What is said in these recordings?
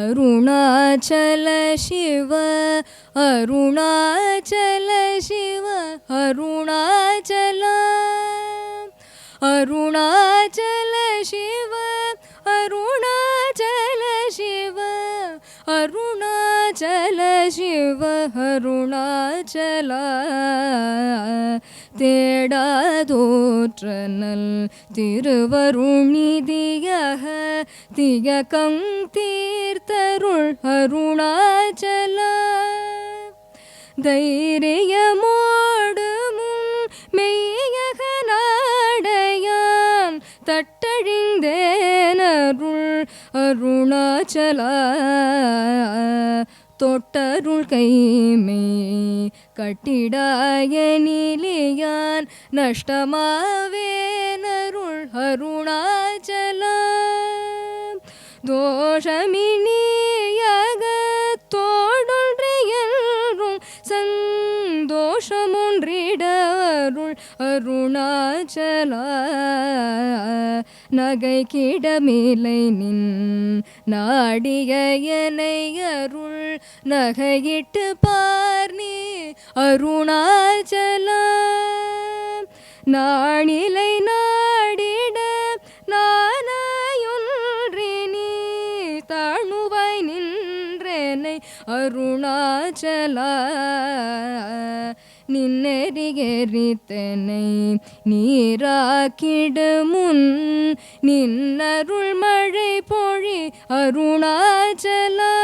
Arunachala Shiva, Arunachala Shiva, Arunachala, Arunachala Shiva, Arunachala Shiva, Arunachala Shiva, Arunachala. தேடாதோற்றனல் திருவருணிதியக தியகம் தீர்த்தருள் Arunachala தைரியமோடு முன் மெய்யக நாடையான் தட்டழிந்தேனருள் அருணாச்சலா தொட்டருள் கைமை கட்டிடாய நிலையான் நஷ்டமாவேனருள் அருணாச்சலா தோஷமினியாக தோடொன்றையரும் சந்தோஷமொன்றிடருள் அருணாச்சலா நகை கிடமிலை நின் நாடிய எனை அருள் நகையிட்டு பார் நீ அருணாச்சலா நாணிலை நாடிட நானாயொன்றி நீ தாழ்வாய் நின்றேனை அருணாச்சலா நின்னெறிகெறித்தனை நீராக்கிடு முன் நின்னருள் மழை பொழி அருணாச்சலா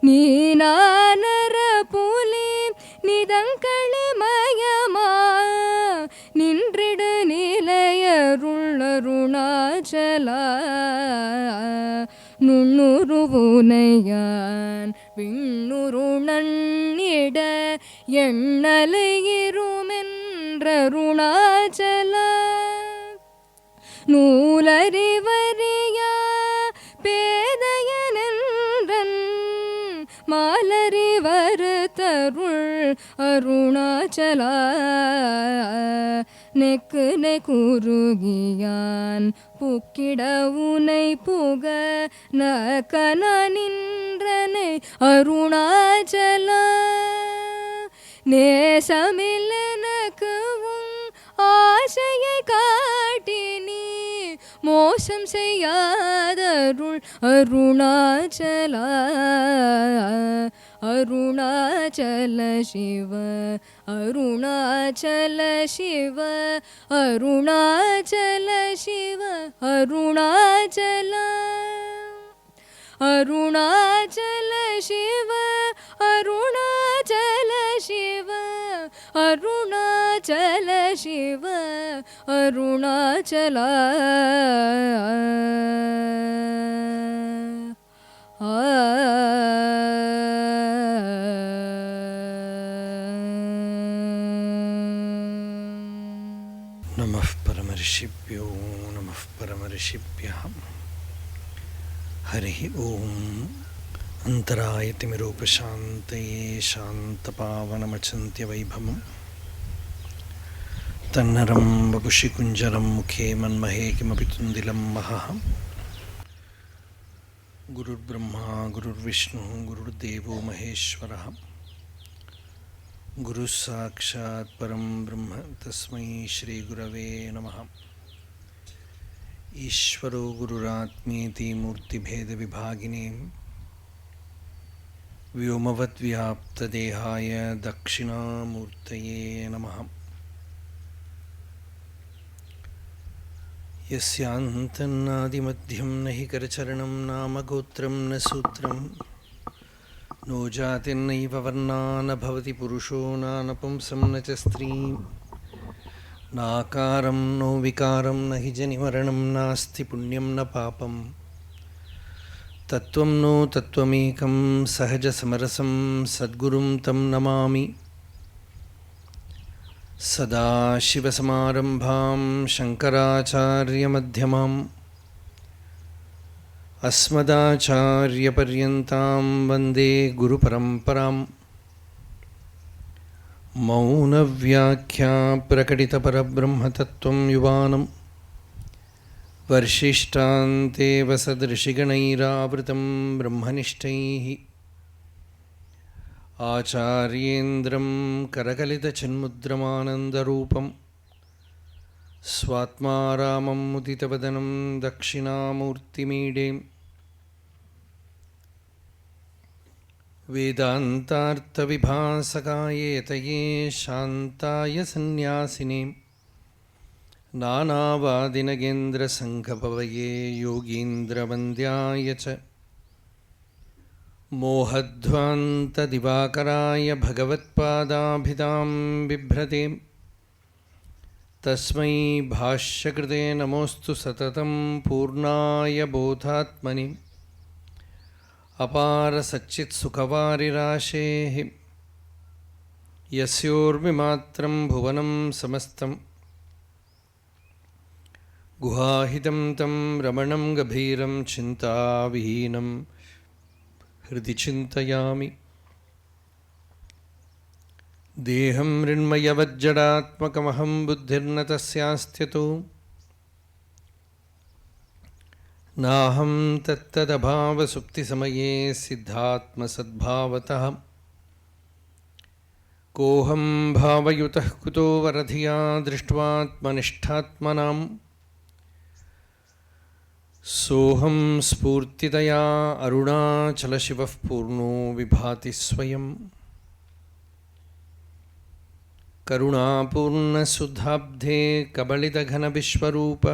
நீ நானர புலி நிதங்களி மயமா நின்றிடு நிலையருள் அருணாச்சலா நுண்ணுருவுனையான் விண்ணுரு நன்னிட எண்ணலை இருமென்றருணாச்சலா நூலறிவறியா பேதையனென்றன் மாலறி வருத்தருள் அருணாச்சலா நெக்கு நெக்குருகியான் புக்கிட உனை புக நகன நின்றனை அருணாச்சலா நேசமில்லனக்கு உன் ஆசையை காட்டி நீ மோசம் செய்யாதருள் அருணாச்சலா அருணாச்சல சிவ அருணாச்சல சிவ அருணாச்சல சிவ அருணாச்சலா அருணாச்சல சிவ அருணாச்சல சிவ அருணாச்சல சிவ அருணாச்சலா நமः பரமர்ஷிப்யோ நமः பரமர்ஷிப்யः ஹரி ஓம் அந்தராயதிமிரோபசாந்தயே சாந்தபாவனமச்சந்திய வைபவம் தன்னரம் வபுஷி குஞ்சரம் முகே மன்மஹே கிமபி துந்திலம் மஹः குருர் பிரம்மா குருர் விஷ்ணு குருர் தேவோ மகேஸ்வரः குரு சாக்ஷாத் பரம் பிரம்ம தஸ்மை ஸ்ரீ குரவே நமः ஈஸ்வரோ குருராத்மேதி மூர்த்திபேத விபாகினே व्योमवद् व्याप्तदेहाय दक्षिणामूर्तये नमः यस्यान्तन्नादिमध्यं न हि करचरणं नाम गोत्रं न सूत्रं नो जातिर्नैव वर्णा न भवति पुरुषो नानपुंसं न च स्त्रीं नाकारं नो विकारं न हि जनिमरणं नास्ति पुण्यं न पापं तत्त्वं नो तत्त्वमेकं सहजसमरसं सद्गुरुं तं नमामि सदाशिवसमारम्भां शङ्कराचार्यमध्यमाम् अस्मदाचार्यपर्यन्तां वन्दे गुरुपरम्पराम् मौनव्याख्या प्रकटितपरब्रह्मतत्त्वं युवानं वर्षिष्ठान्तेव सदृशिगणैरावृतं ब्रह्मनिष्ठैः आचार्येन्द्रं करकलितचिन्मुद्रमानन्दरूपं स्वात्मा रामं मुदितवदनं दक्षिणामूर्तिमीडे वेदान्तार्थविभासकाय यतये शान्ताय सन्न्यासिने नानावादिनगेन्द्रसङ्घपवये योगीन्द्रवन्द्याय च मोहध्वान्तदिवाकराय भगवत्पादाभिधां बिभ्रते तस्मै भाष्यकृते नमोऽस्तु सततं पूर्णाय बोधात्मने अपारसच्चित्सुखवारिराशेः यस्योर्मिमात्रं भुवनं समस्तं गुहाहितं तं रमणं गभीरं चिन्ताविहीनं हृदि चिन्तयामि। देहं मृण्मयवज्जडात्मकमहं बुद्धिर्न तस्यास्त्यतो नाहं तत्तदभावसुप्तिसमये सिद्धात्मसद्भावतः कोऽहं भावयुतः कुतो वरधिया दृष्ट्वात्मनिष्ठात्मनाम् सोऽहं स्फूर्तितया अरुणाचलशिवः पूर्णो विभाति स्वयं करुणापूर्णसुधाब्धे कबलितघनविश्वरूप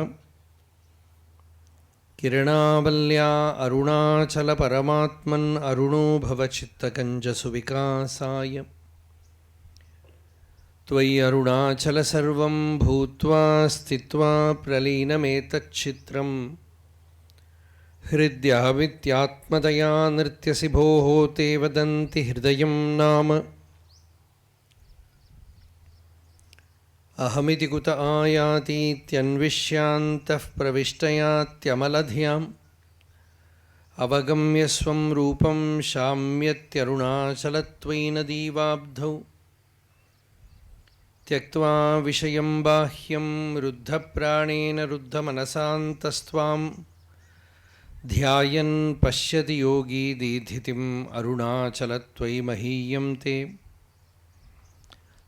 किरणावल्या अरुणाचलपरमात्मन् अरुणो भवचित्तकञ्जसुविकासाय त्वयि अरुणाचल सर्वं भूत्वा स्थित्वा प्रलीनमेतच्चित्रम् हृद्यामित्यात्मतया नृत्यसि भोः ते वदन्ति हृदयं नाम अहमिति कुत आयातीत्यन्विष्यान्तः प्रविष्टयात्यमलधियाम् अवगम्य स्वं रूपं शाम्यत्यरुणाचलत्वयि नदीवाब्धौ त्यक्त्वा विषयं बाह्यं रुद्धप्राणेन रुद्धमनसान्तस्त्वां ध्यायन् पश्यति योगी दीधितिम् अरुणाचलत्वयि महीयं ते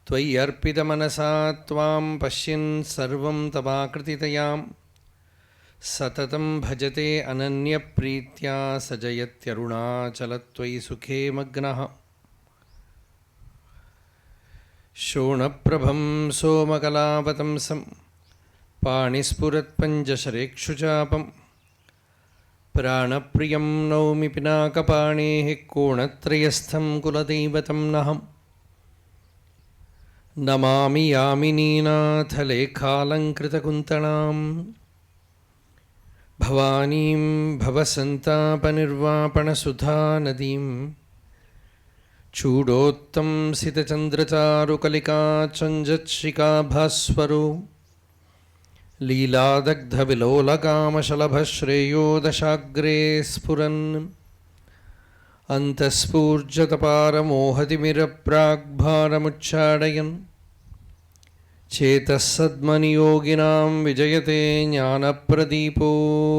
त्वयि अर्पितमनसा त्वां पश्यन् सर्वं तवाकृतितयां सततं भजते अनन्यप्रीत्या स जयत्यरुणाचलत्वयि सुखे मग्नः शोणप्रभं सोमकलावतंसं पाणिस्फुरत्पञ्चशरेक्षुचापं प्राणप्रियं नौमि पिनाकपाणेः कोणत्रयस्थं कुलदैवतं नहं नमामि यामिनीनाथलेखालङ्कृतकुन्तलां भवानीं भवसन्तापनिर्वापणसुधानदीं चूडोत्तंसितचन्द्रचारुकलिकाचञ्जत्शिखाभास्वरो लीलादग्धविलोलकामशलभश्रेयो दशाग्रे स्फुरन् अन्तःस्फूर्जतपारमोहतिमिरप्राग्भारमुच्चाडयन् चेतः सद्मनियोगिनां विजयते ज्ञानप्रदीपो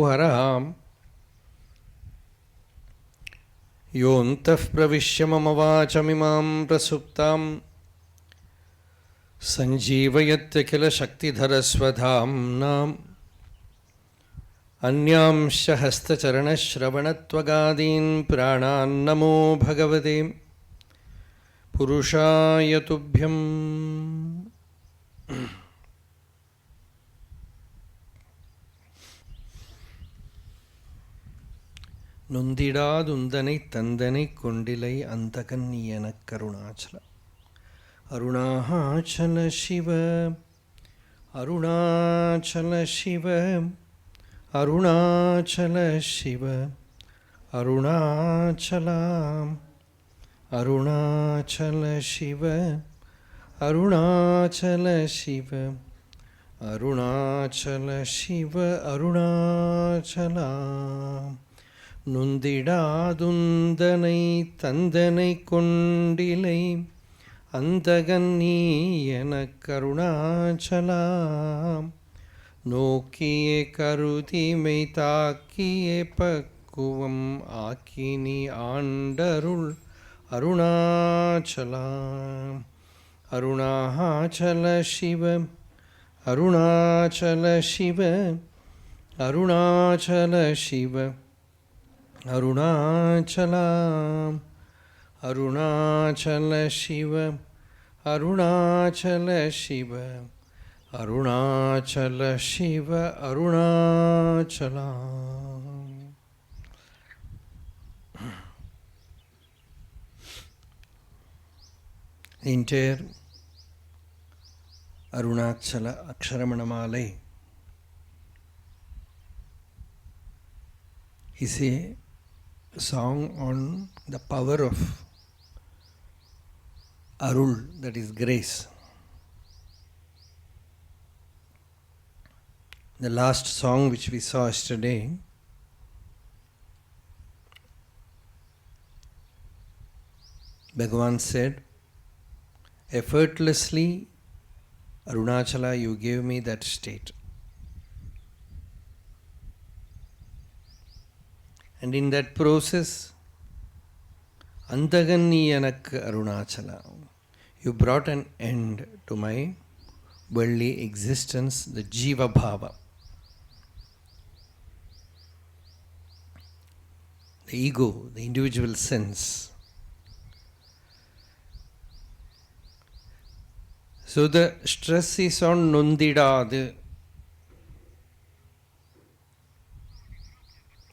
हरहाम् योऽन्तः प्रविश्य मम वाचमिमां प्रसुप्तां सञ्जीवयत्यखिलशक्तिधरस्वधाम्नाम् अन्यांश्च हस्तचरणश्रवणत्वगादीन् प्राणान्नमो भगवते पुरुषाय तुभ्यम्। நொந்திடாதுந்தனை தந்தனை கொண்டிலை அந்தகன்னியனக் கருணாச்சல அருணாச்சல சிவ அருணாச்சல சிவ அருணாச்சல சிவ அருணாச்சலாம் அருணாச்சல சிவ அருணாச்சல சிவ அருணாச்சல சிவ அருணாச்சலாம் நுந்திடாதுந்தனை தந்தனை கொண்டிலை அந்தகன்னீயன கருணாச்சலாம் நோக்கியே கருதி மெய்தாக்கியே பக்குவம் ஆக்கினி ஆண்டருள் Arunachala. Arunachala Shiva Arunachala Shiva Arunachala Shiva Arunachala. Arunachala Shiva Arunachala Shiva Arunachala Shiva Arunachala. The entire Arunachala Aksharamanamalai is a song on the power of Arul, that is grace. The last song which we saw yesterday, Bhagavan said, effortlessly, Arunachala, you gave me that state. And in that process, Antaganni Yanakku Arunachala, you brought an end to my worldly existence, the Jiva Bhava, the ego, the individual sense. So the stress is on nondidadu,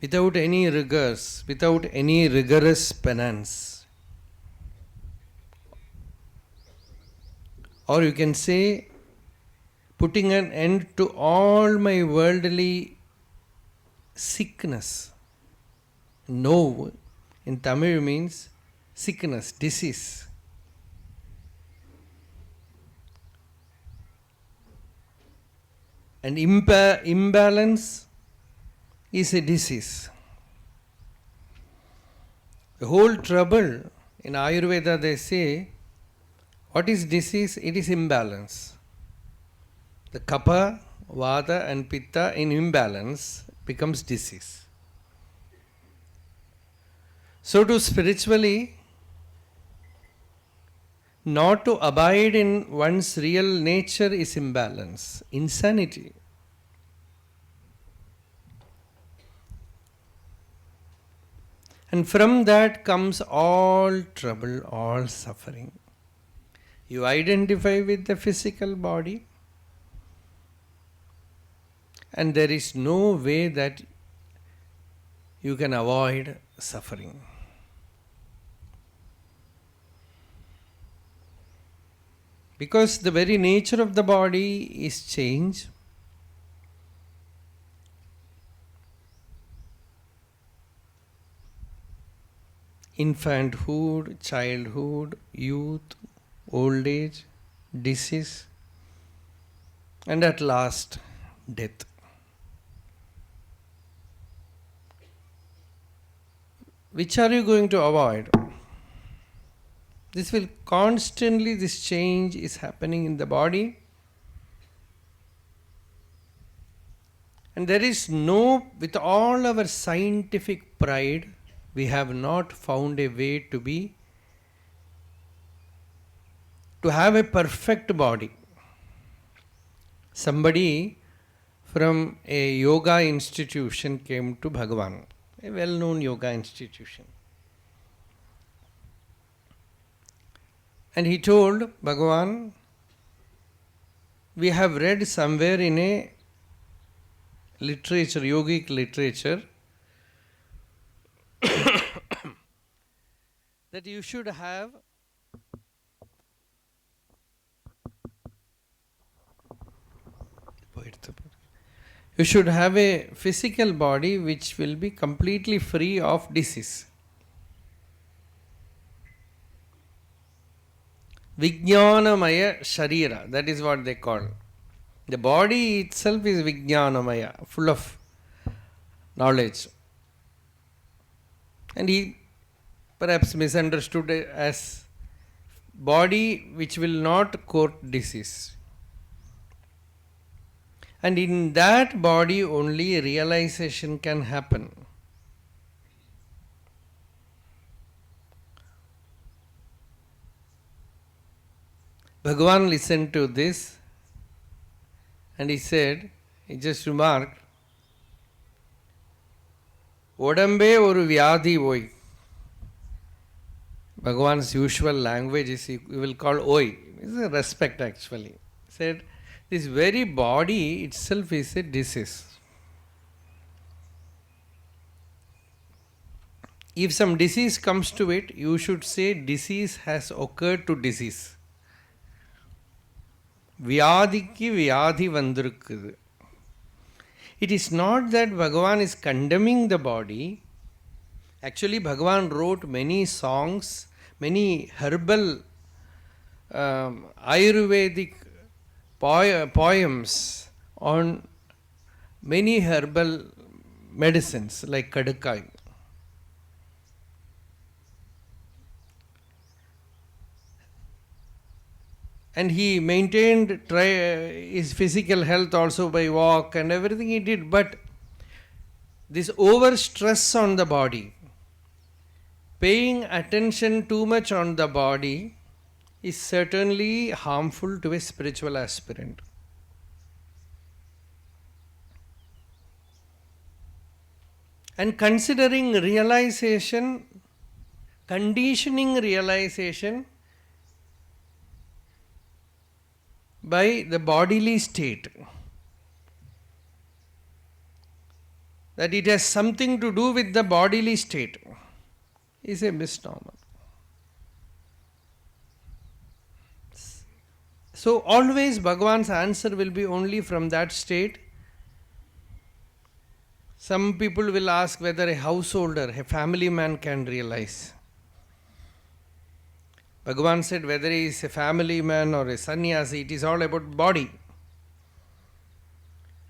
without any rigors, without any rigorous penance. Or you can say, putting an end to all my worldly sickness. No, in Tamil means sickness, disease. And imbalance is a disease. The whole trouble in Ayurveda, they say, what is disease? It is imbalance. The kapha, vata and pitta in imbalance becomes disease. So to spiritually, not to abide in one's real nature is imbalance, insanity. And from that comes all trouble, all suffering. You identify with the physical body, and there is no way that you can avoid suffering. Because the very nature of the body is change. Infanthood, childhood, youth, old age, disease, and at last, death. Which are you going to avoid? This will constantly, this change is happening in the body. And there is no, with all our scientific pride, we have not found a way to have a perfect body. Somebody from a yoga institution came to Bhagavan, a well-known yoga institution. And he told Bhagavan, we have read somewhere in a literature, yogic literature, that you should have a physical body which will be completely free of disease. Vijnanamaya Sharira, that is what they call. The body itself is Vijnanamaya, full of knowledge. And he perhaps misunderstood it as body which will not court disease. And in that body only realization can happen. Bhagavan listened to this and he said, he just remarked, Odambe oru vyadhi oi. Bhagavan's usual language is, he will call oi. It's a respect actually. He said, this very body itself is a disease. If some disease comes to it, you should say disease has occurred to disease. Vyadhikku vyadhi vandirukkudu. It is not that Bhagavan is condemning the body. Actually, Bhagavan wrote many songs, many herbal Ayurvedic poems on many herbal medicines like Kadukai. And he maintained his physical health also by walk and everything he did. But this over stress on the body, paying attention too much on the body, is certainly harmful to a spiritual aspirant. And considering realization, conditioning realization by the bodily state, that it has something to do with the bodily state, is a misnomer. So always Bhagavan's answer will be only from that state. Some people will ask whether a householder, a family man can realize. Bhagavan said whether he is a family man or a sannyasi, it is all about body.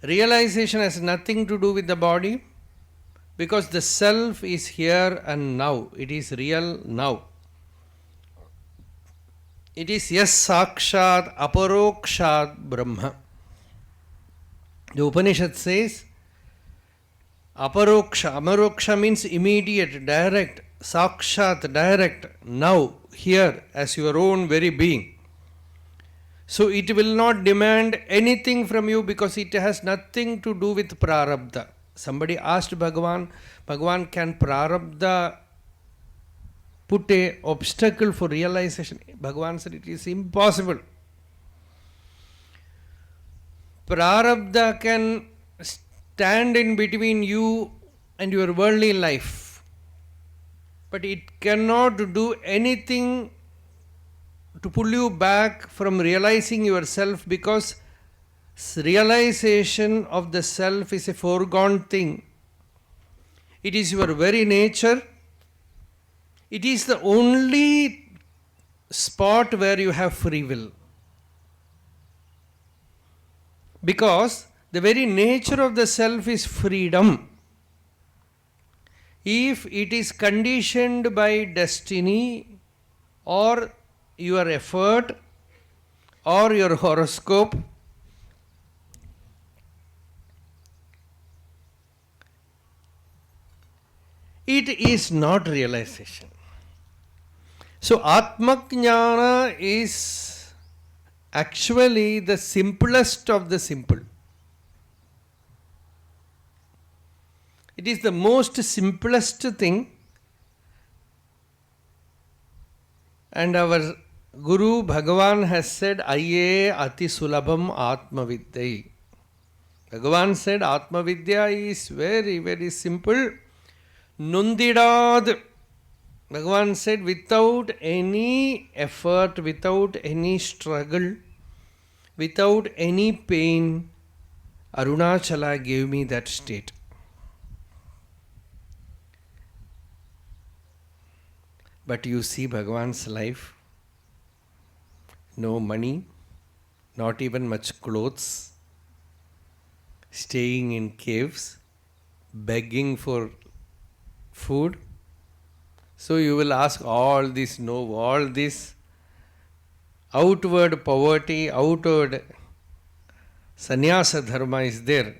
Realization has nothing to do with the body, because the self is here and now. It is real now. It is yes sakshat aparokshat brahma. The Upanishad says aparoksha. Amaroksha means immediate, direct. Sakshat, direct, now, here, as your own very being. So it will not demand anything from you because it has nothing to do with prarabdha. Somebody asked Bhagavan, Bhagavan, can prarabdha put a obstacle for realization? Bhagavan said it is impossible. Prarabdha can stand in between you and your worldly life, but it cannot do anything to pull you back from realizing yourself, because realization of the self is a foregone thing. It is your very nature. It is the only spot where you have free will. Because the very nature of the self is freedom. If it is conditioned by destiny or your effort or your horoscope, it is not realization. So Atma-jnana is actually the simplest of the simple. It is the most simplest thing, and our Guru Bhagavan has said, Aye ati sulabham atma vidyai. Bhagavan said Atma Vidya is very, very simple. Nundidad. Bhagavan said without any effort, without any struggle, without any pain, Arunachala gave me that state. But you see Bhagavan's life, no money, not even much clothes, staying in caves, begging for food. So you will ask all this outward poverty, outward Sannyasa dharma is there.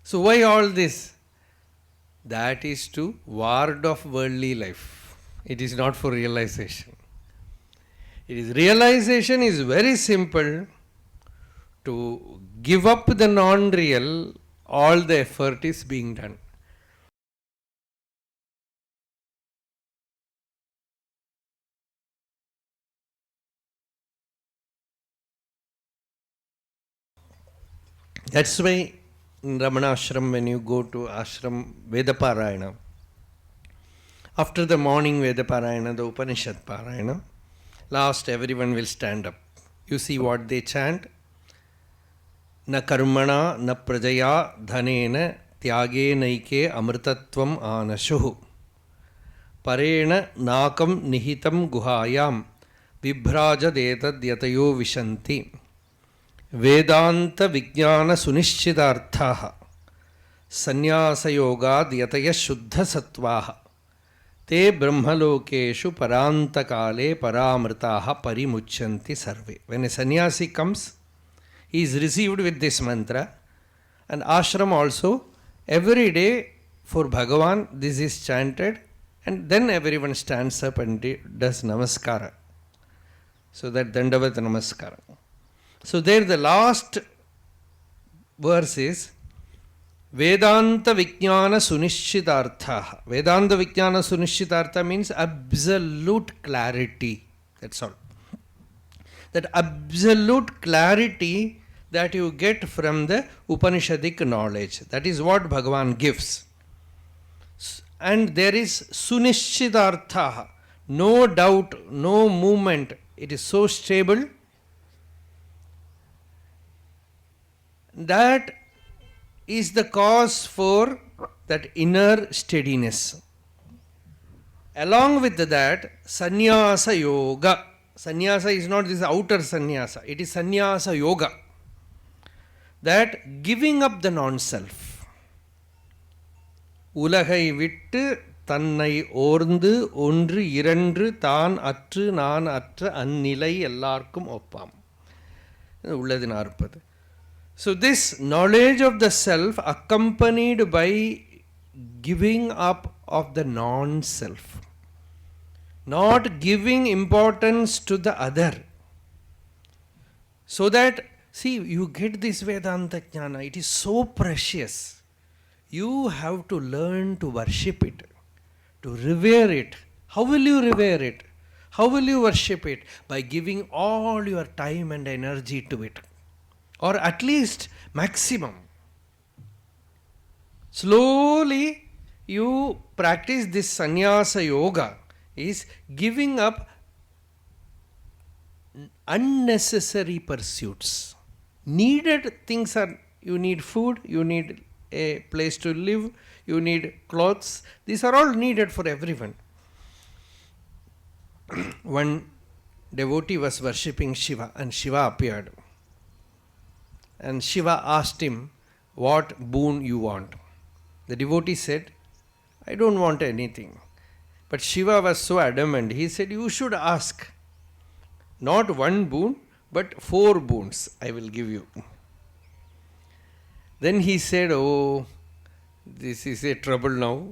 So why all this? That is to ward off worldly life. It is not for realization. It is realization is very simple. To give up the non-real, all the effort is being done. That's why in Ramana ashram, when you go to ashram Veda Parayana, after the morning Veda Parayana, the Upanishad Parayana, last everyone will stand up. You see what they chant? Na karmana na prajaya dhanena tyage naike amritatvam anashuhu parena nakam nihitam guhayam vibhraja detad yatayo vishanti vedanta vijnana sunischitarthaha sannyasa yogad yataya shuddha sattvaha te brahmalokeshu parantakale paramritaha parimuchanti sarve. When a sannyasi comes, he is received with this mantra, and ashram also every day for Bhagavan this is chanted, and then everyone stands up and does namaskara. So that Dandavat namaskara. So there the last verse is Vedanta Vijnana Sunischitartha. Vedanta Vijnana Sunischitartha means absolute clarity. That's all. That absolute clarity that you get from the Upanishadic knowledge. That is what Bhagavan gives. And there is Sunischitartha. No doubt, no movement. It is so stable that is the cause for that inner steadiness. Along with that, Sannyasa Yoga. Sannyasa is not this outer sannyasa, it is sannyasa yoga. That giving up the non-self. Ulagai vittu tannai orndu ondru irandru thaan atru naan atra annilai ellarkum oppam. Ulladhu 40. So this knowledge of the self accompanied by giving up of the non-self. Not giving importance to the other. So that, see, you get this Vedanta Jnana, it is so precious. You have to learn to worship it, to revere it. How will you revere it? How will you worship it? By giving all your time and energy to it. Or at least maximum. Slowly you practice this sannyasa yoga. Is giving up unnecessary pursuits. Needed things are, you need food, you need a place to live, you need clothes. These are all needed for everyone. One devotee was worshipping Shiva and Shiva appeared. And Shiva asked him, what boon you want? The devotee said, I don't want anything. But Shiva was so adamant, he said, you should ask. Not one boon, but 4 boons I will give you. Then he said, oh, this is a trouble now.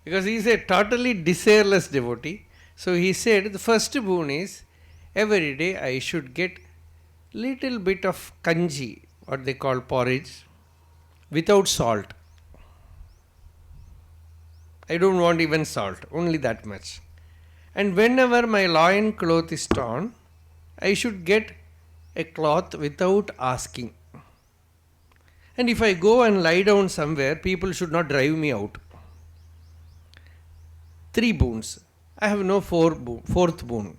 Because he is a totally desireless devotee. So he said, the first boon is, every day I should get little bit of kanji, what they call porridge, without salt. I don't want even salt, only that much. And whenever my loin cloth is torn, I should get a cloth without asking. And if I go and lie down somewhere, people should not drive me out. 3 boons. I have no 4th boon.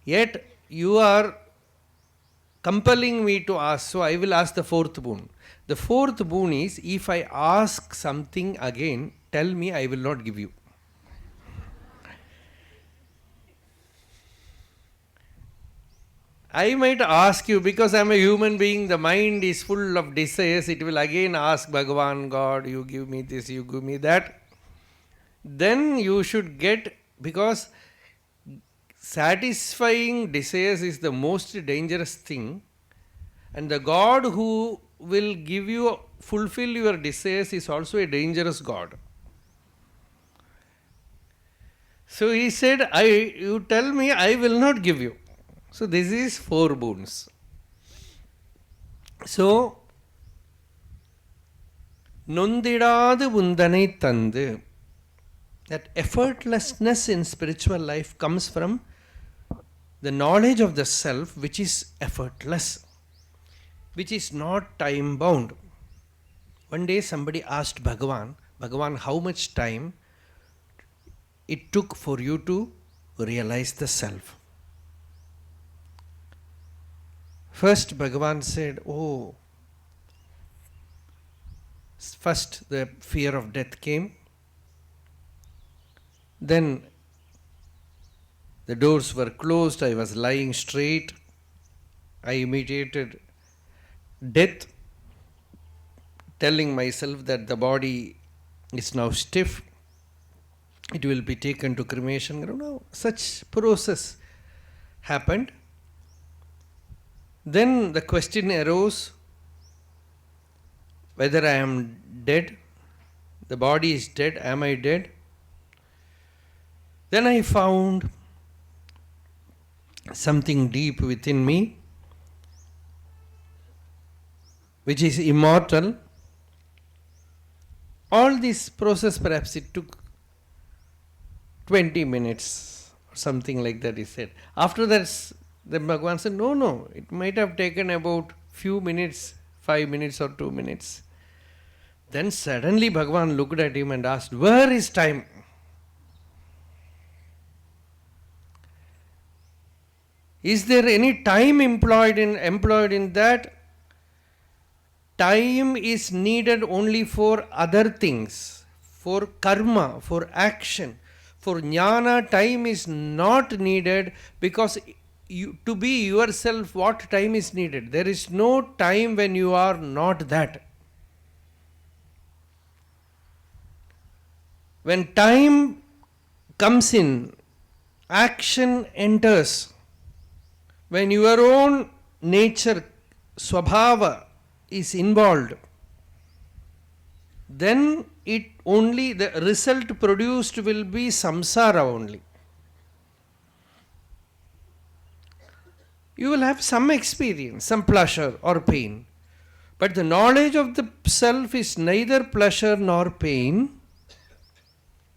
Yet you are compelling me to ask, so I will ask the 4th boon. The 4th boon is, if I ask something again, tell me, I will not give you. I might ask you, because I am a human being, the mind is full of desires, it will again ask Bhagavan, God, you give me this, you give me that. Then you should get, because satisfying desires is the most dangerous thing, and the God who will give you, fulfill your desires is also a dangerous God. So he said, you tell me, I will not give you. So this is 4 boons. So, nondidadu undanai tandu. That effortlessness in spiritual life comes from the knowledge of the self, which is effortless, which is not time bound. One day somebody asked Bhagavan, how much time it took for you to realize the self? First Bhagavan said, first the fear of death came. Then the doors were closed, I was lying straight. I imitated death, telling myself that the body is now stiff, it will be taken to cremation. No, such process happened. Then the question arose whether I am dead, the body is dead, am I dead? Then I found something deep within me, which is immortal. All this process, perhaps it took 20 minutes or something like that, he said. After that, then Bhagavan said, no, it might have taken about few minutes, 5 minutes or 2 minutes. Then suddenly Bhagavan looked at him and asked, where is time? Is there any time employed in that? Time is needed only for other things, for karma, for action. For jnana, time is not needed, because to be yourself, what time is needed? There is no time when you are not that. When time comes in, action enters. When your own nature, swabhava, is involved, then the result produced will be samsara only. You will have some experience, some pleasure or pain. But the knowledge of the self is neither pleasure nor pain.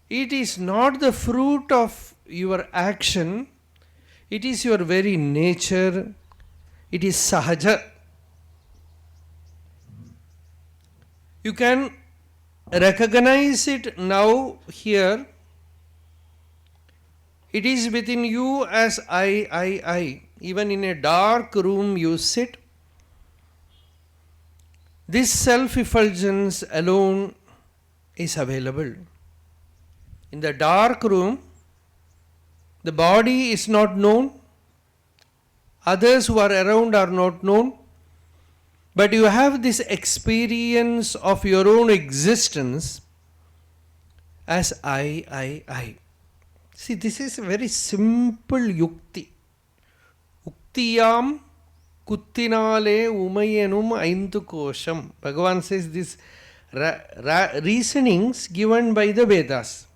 It is not the fruit of your action. It is your very nature. It is sahaja. You can recognize it now here. It is within you as I. Even in a dark room you sit. This self-effulgence alone is available. In the dark room, the body is not known. Others who are around are not known. But you have this experience of your own existence as I. See, this is a very simple yukti. Uktiyam kuttinale umayanum aintu kosham. Bhagavan says this reasonings given by the Vedas.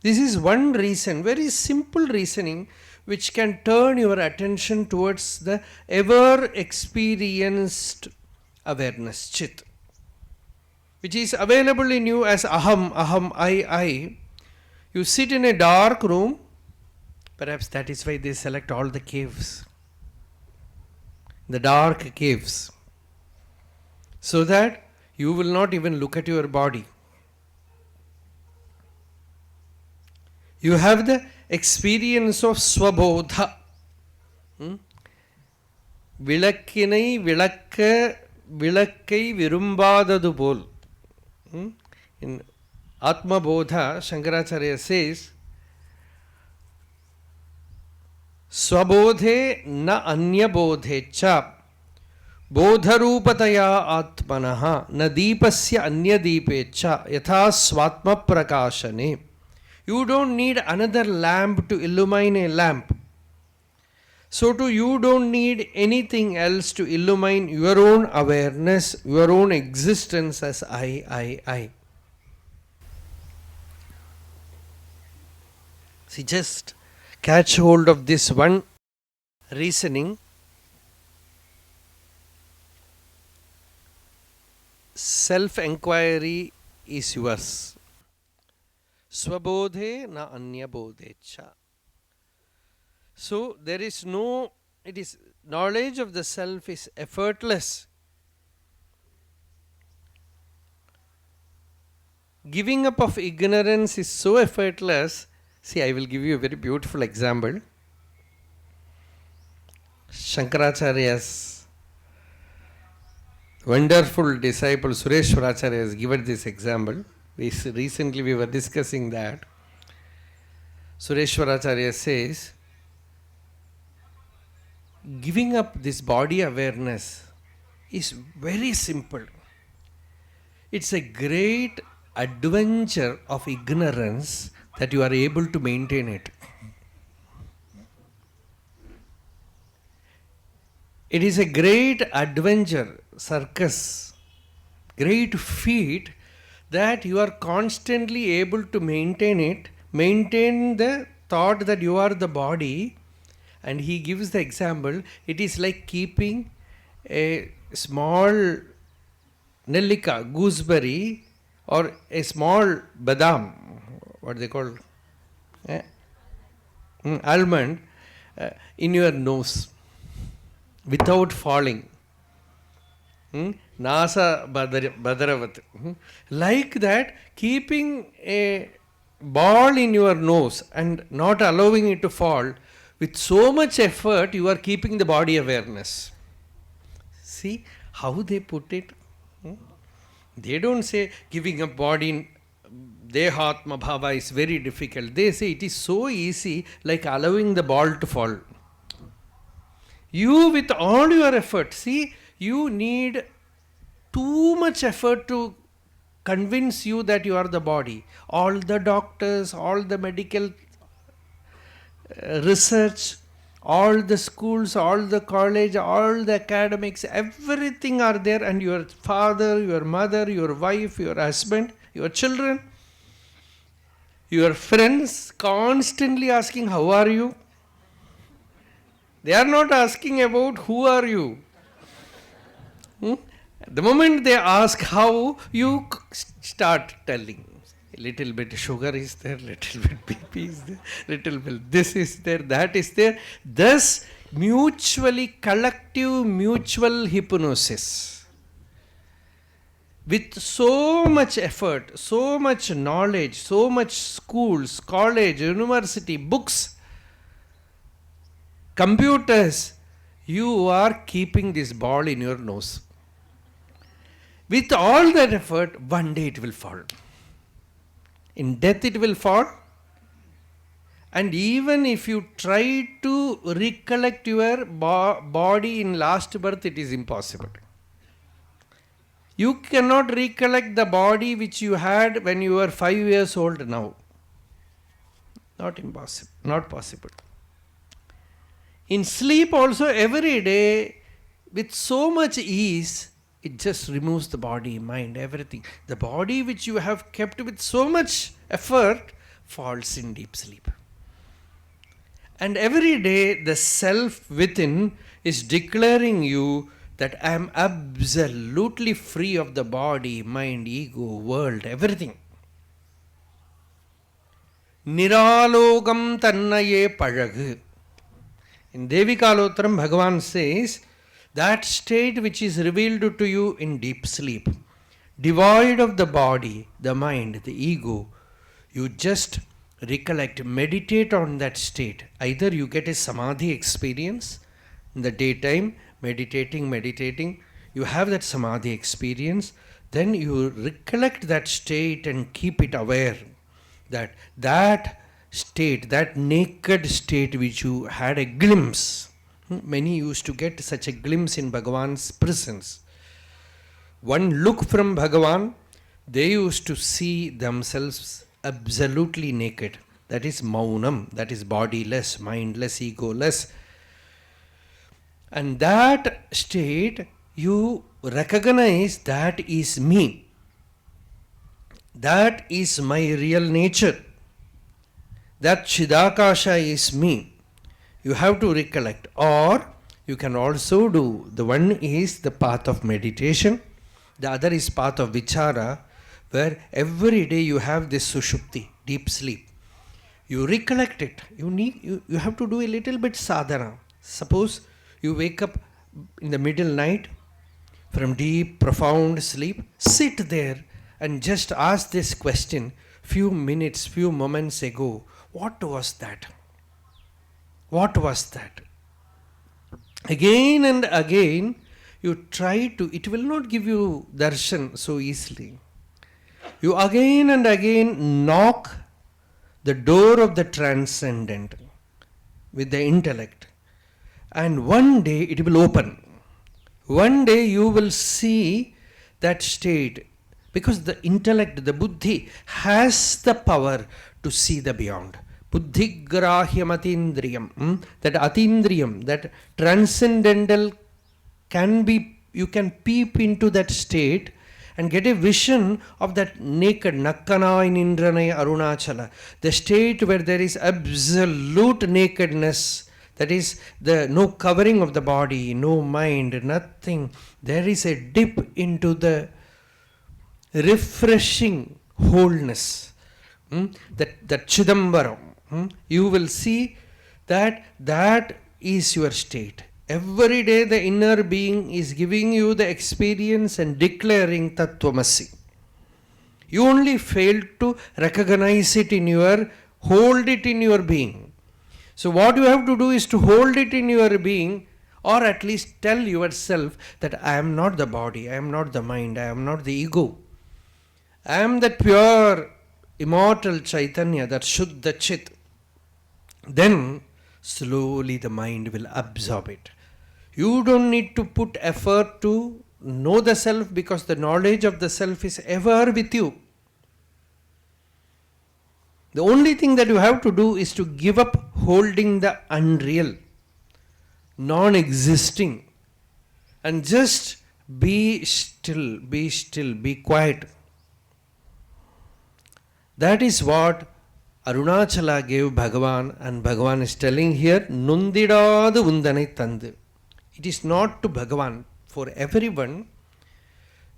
This is one reason, very simple reasoning, which can turn your attention towards the ever experienced awareness, chit, which is available in you as aham, I. You sit in a dark room, perhaps that is why they select all the caves, the dark caves, so that you will not even look at your body. You have the experience of swabodha. Vilakkinai vilakkai virumbadadu pol. In Atma Bodha, Shankaracharya says, Swabodhe na anya bodhe cha bodharupataya atmanaha na deepasya anya deepe cha yatha swatma prakashane. You don't need another lamp to illumine a lamp. So too you don't need anything else to illumine your own awareness, your own existence as I. See, just catch hold of this one reasoning. Self-enquiry is yours. Swabodhe na anya bodhecha. So there is no, it is, knowledge of the self is effortless. Giving up of ignorance is so effortless. See, I will give you a very beautiful example. Shankaracharya's wonderful disciple Sureshwaracharya has given this example. Recently we were discussing that. Sureshwaracharya says, giving up this body awareness is very simple. It's a great adventure of ignorance that you are able to maintain it. It is a great adventure, circus, great feat that you are constantly able to maintain it, maintain the thought that you are the body. And he gives the example, it is like keeping a small nellika, gooseberry, or a small badam, what they call, almond, in your nose, without falling. Nasa badaravat. Like that, keeping a ball in your nose and not allowing it to fall, with so much effort, you are keeping the body awareness. See how they put it? They don't say giving up body, dehatma bhava is very difficult. They say it is so easy, like allowing the ball to fall. You with all your effort, see, you need too much effort to convince you that you are the body. All the doctors, all the medical research, all the schools, all the college, all the academics, everything are there, and your father, your mother, your wife, your husband, your children, your friends constantly asking, how are you? They are not asking about who are you. The moment they ask how, you start telling. Little bit sugar is there, little bit BP is there, little bit this is there, that is there. Thus, collective mutual hypnosis. With so much effort, so much knowledge, so much schools, college, university, books, computers, you are keeping this ball in your nose. With all that effort, one day it will fall. In death it will fall. And even if you try to recollect your body in last birth, it is impossible. You cannot recollect the body which you had when you were 5 years old now. Not impossible, not possible. In sleep also, every day, with so much ease, it just removes the body, mind, everything. The body which you have kept with so much effort falls in deep sleep. And every day the self within is declaring you that I am absolutely free of the body, mind, ego, world, everything. Niralogam tannaye palagu. In Devikalotram, Bhagavan says, that state which is revealed to you in deep sleep, devoid of the body, the mind, the ego, you just recollect, meditate on that state. Either you get a samadhi experience in the daytime, meditating, you have that samadhi experience, then you recollect that state and keep it aware that state, that naked state which you had a glimpse. Many used to get such a glimpse in Bhagavan's presence. One look from Bhagavan, they used to see themselves absolutely naked. That is maunam, that is bodiless, mindless, egoless. And that state, you recognize that is me. That is my real nature. That Chidakasha is me. You have to recollect. Or you can also do, the one is the path of meditation, the other is path of vichara, where every day you have this sushupti, deep sleep. You recollect it. You have to do a little bit sadhana. Suppose you wake up in the middle night from deep, profound sleep, sit there and just ask this question, few minutes, few moments ago, what was that? What was that? Again and again, you try to, it will not give you darshan so easily. You again and again knock the door of the transcendent with the intellect. And one day it will open. One day you will see that state. Because the intellect, the buddhi, has the power to see the beyond. Buddhi grahyam atindriyam. That atindriyam, that transcendental can be, you can peep into that state and get a vision of that naked Nakkana in Indranaya Arunachala. The state where there is absolute nakedness. That is the no covering of the body, no mind, nothing. There is a dip into the refreshing wholeness. That Chidambaram. You will see that is your state. Every day the inner being is giving you the experience and declaring Tattvamasi. You only fail to recognize it in your, hold it in your being. So what you have to do is to hold it in your being, or at least tell yourself that I am not the body, I am not the mind, I am not the ego. I am that pure, immortal Chaitanya, that Shuddha Chit. Then slowly the mind will absorb it. You don't need to put effort to know the self, because the knowledge of the self is ever with you. The only thing that you have to do is to give up holding the unreal, non-existing, and just be still, be quiet. That is what Arunachala gave Bhagavan, and Bhagavan is telling here, Nundidadu Undanai Tandu. It is not to Bhagavan, for everyone,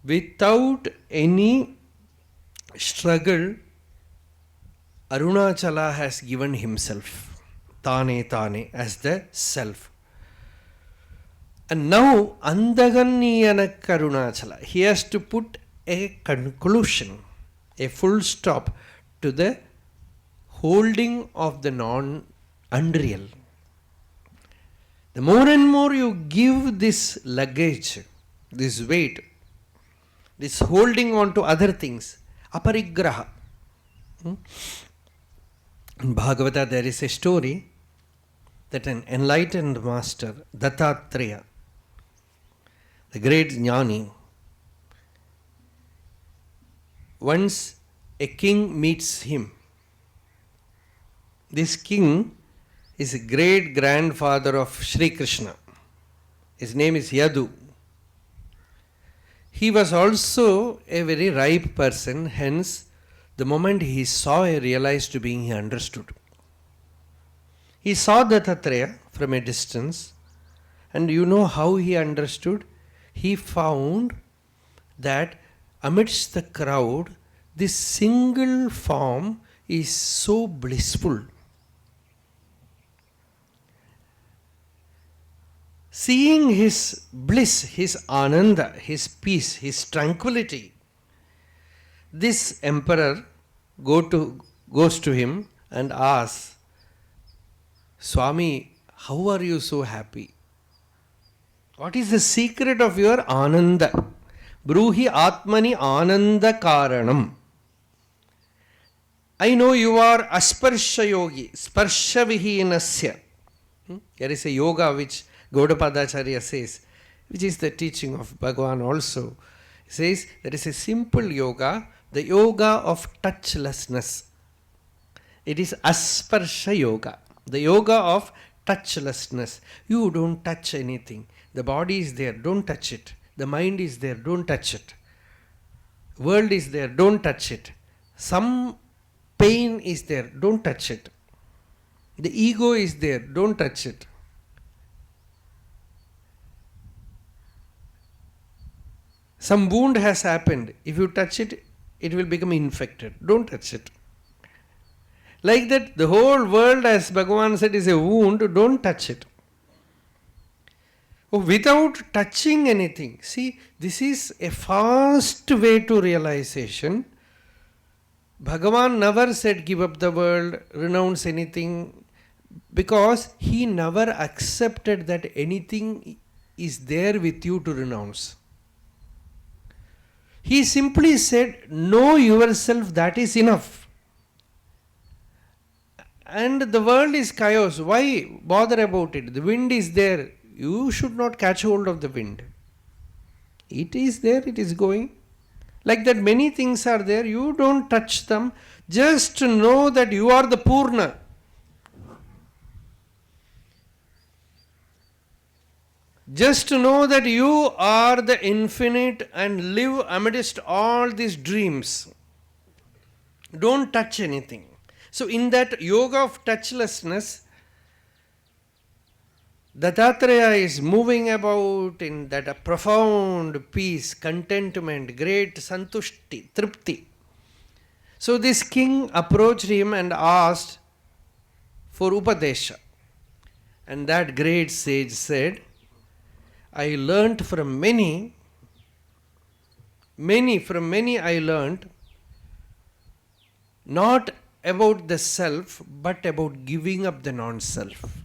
without any struggle, Arunachala has given himself, Tane, as the self. And now, Andaganniyanak Arunachala, he has to put a conclusion, a full stop to the holding of the non-unreal. The more and more you give this luggage, this weight, this holding on to other things, aparigraha. In Bhagavata there is a story that an enlightened master, Dattatreya, the great jnani, once a king meets him. This king is a great grandfather of Sri Krishna. His name is Yadu. He was also a very ripe person, hence the moment he saw a realized being, he understood. He saw Dattatreya from a distance, and you know how he understood? He found that amidst the crowd, this single form is so blissful. Seeing his bliss, his ananda, his peace, his tranquility, this emperor goes to him and asks, Swami, how are you so happy? What is the secret of your ananda? Bruhi atmani ananda karanam. I know you are asparsha yogi, sparsha vihinasya. There is a yoga which Gaudapadacharya says, which is the teaching of Bhagavan also. He says there is a simple yoga, the yoga of touchlessness. It is asparsha yoga, the yoga of touchlessness. You don't touch anything. The body is there, don't touch it. The mind is there, don't touch it. World is there, don't touch it. Some pain is there, don't touch it. The ego is there, don't touch it. Some wound has happened. If you touch it, it will become infected. Don't touch it. Like that, the whole world, as Bhagavan said, is a wound. Don't touch it. Oh, without touching anything. See, this is a fast way to realization. Bhagavan never said give up the world, renounce anything, because he never accepted that anything is there with you to renounce. He simply said, know yourself, that is enough. And the world is chaos. Why bother about it? The wind is there. You should not catch hold of the wind. It is there, it is going. Like that, many things are there. You don't touch them. Just know that you are the Purna. Just know that you are the infinite and live amidst all these dreams. Don't touch anything. So in that yoga of touchlessness, Dattatreya is moving about in that profound peace, contentment, great santushti, tripti. So this king approached him and asked for Upadesha. And that great sage said, I learnt from many I learnt, not about the self, but about giving up the non-self.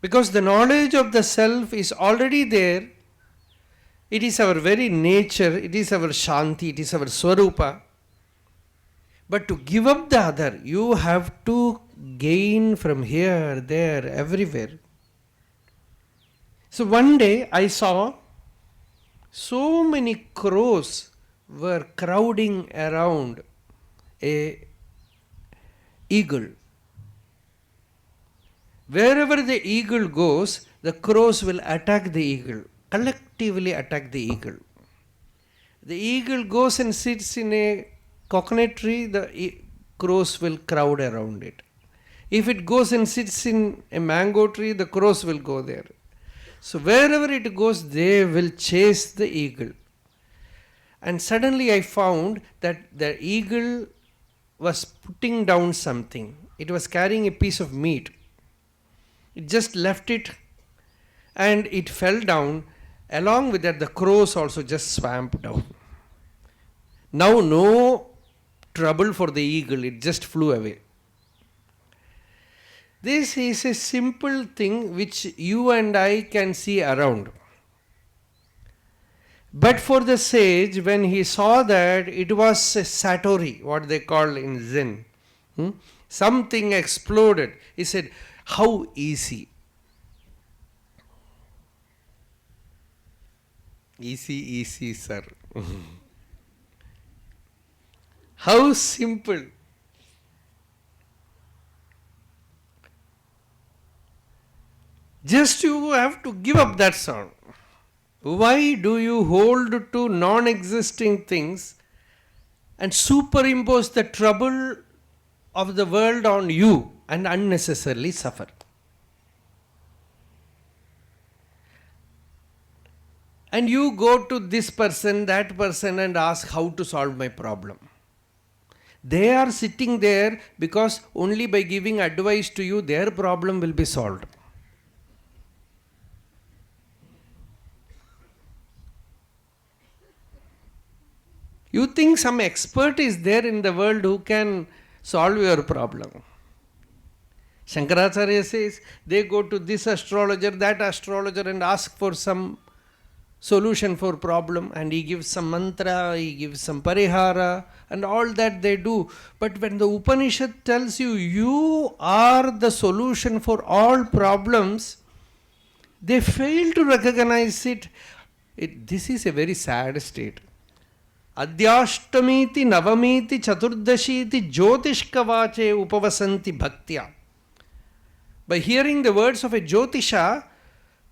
Because the knowledge of the self is already there. It is our very nature, it is our Shanti, it is our Swarupa. But to give up the other, you have to gain from here, there, everywhere. So one day I saw so many crows were crowding around a eagle. Wherever the eagle goes, the crows will attack the eagle, collectively attack the eagle. The eagle goes and sits in a coconut tree, the crows will crowd around it. If it goes and sits in a mango tree, the crows will go there. So wherever it goes, they will chase the eagle. And suddenly I found that the eagle was putting down something. It was carrying a piece of meat. It just left it and it fell down. Along with that, the crows also just swam down. Now no trouble for the eagle, it just flew away. This is a simple thing which you and I can see around. But for the sage, when he saw that it was a satori, what they call in Zen, something exploded. He said, how easy. Easy, sir. How simple. Just you have to give up that sound. Why do you hold to non-existing things and superimpose the trouble of the world on you and unnecessarily suffer? And you go to this person, that person and ask how to solve my problem. They are sitting there because only by giving advice to you, their problem will be solved. You think some expert is there in the world who can solve your problem. Shankaracharya says they go to this astrologer, that astrologer and ask for some solution for problem, and he gives some mantra, he gives some parihara and all that they do. But when the Upanishad tells you, you are the solution for all problems, they fail to recognize it. This is a very sad state. Adhyashtamiti navamiti chaturdashiti jyotishkavache upavasanti bhaktya. By hearing the words of a Jyotisha,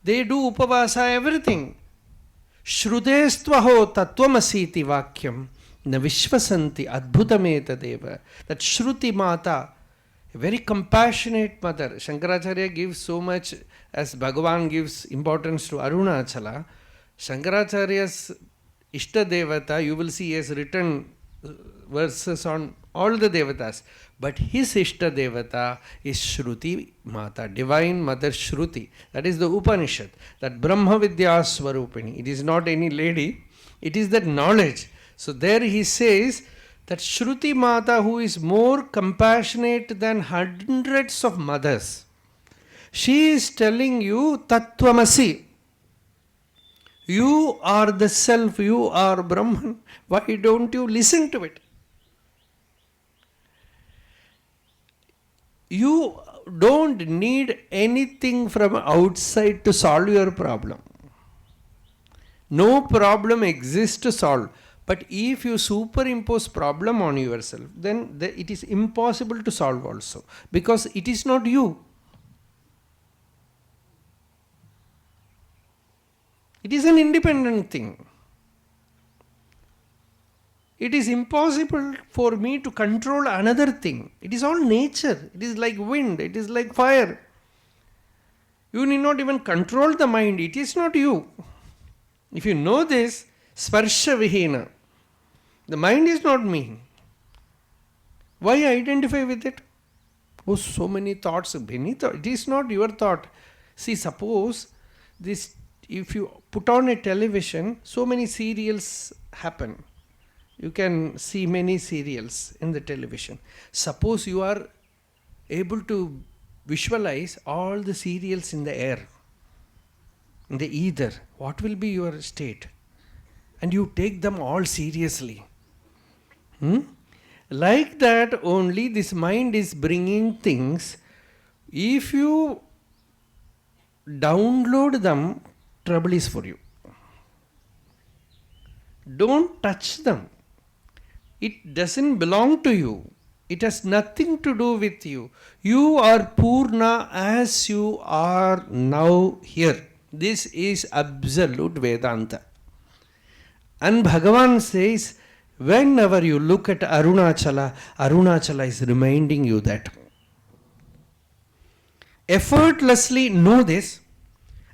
they do upavasa, everything. Shrudestvaho tatvamasiti vakyam na vishvasanti adbhutameta. That Shruti Mata, a very compassionate mother. Shankaracharya gives so much, as Bhagavan gives importance to Arunachala. Shankaracharya's Ishta Devata, you will see, he has written verses on all the Devatas. But his Ishta Devata is Shruti Mata, Divine Mother Shruti. That is the Upanishad, that Brahma Vidya Swarupini. It is not any lady, it is that knowledge. So there he says that Shruti Mata, who is more compassionate than hundreds of mothers, she is telling you Tattvamasi. You are the self, you are Brahman. Why don't you listen to it? You don't need anything from outside to solve your problem. No problem exists to solve. But if you superimpose problem on yourself, then it is impossible to solve also. Because it is not you. It is an independent thing. It is impossible for me to control another thing. It is all nature. It is like wind. It is like fire. You need not even control the mind. It is not you. If you know this, sparsha vihina, the mind is not me. Why identify with it? Oh, so many thoughts. It is not your thought. See, suppose this, if you put on a television, so many serials happen. You can see many serials in the television. Suppose you are able to visualize all the serials in the air, in the ether. What will be your state? And you take them all seriously. Like that only this mind is bringing things. If you download them, trouble is for you. Don't touch them. It doesn't belong to you. It has nothing to do with you. You are Purna as you are now here. This is absolute Vedanta. And Bhagavan says, whenever you look at Arunachala, Arunachala is reminding you that. Effortlessly know this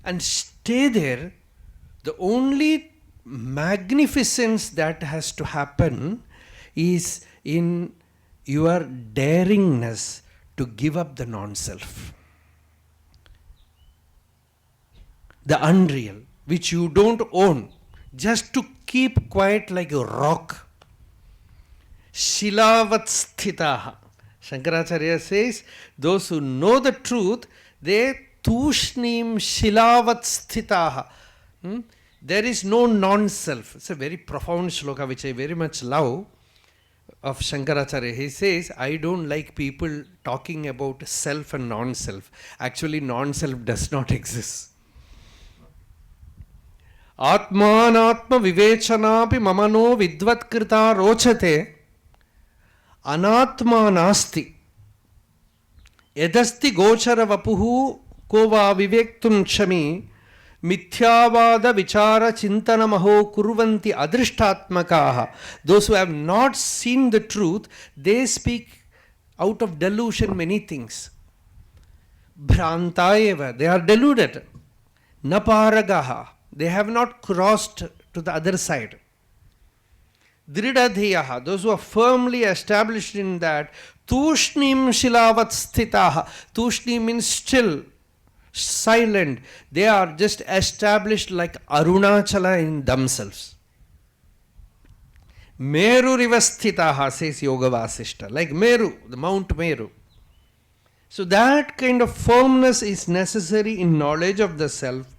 and stay there. The only magnificence that has to happen is in your daringness to give up the non-self. The unreal, which you don't own, just to keep quiet like a rock. Shilavat sthitaha. Shankaracharya says, those who know the truth, they tushnim shilavat sthitaha. There is no non-self. It's a very profound shloka which I very much love of Shankaracharya. He says, I don't like people talking about self and non-self. Actually, non-self does not exist. Atmanatma vivechanapi mamano vidvatkrita rochate anatma nasti yadasti gochara vapuhu kova vivektum chami mithyavada vichara chintanamaho kurvanti adrishtatmakaha. Those who have not seen the truth, they speak out of delusion many things. Bhrantayeva, they are deluded. Naparagaha, they have not crossed to the other side. Dridadhiyaha, those who are firmly established in that. Tushnim shilavat sthitaha. Tushni means still, silent. They are just established like Arunachala in themselves. Meru rivasthitaha, says Yoga Vasishta, like Meru, the Mount Meru. So that kind of firmness is necessary in knowledge of the self.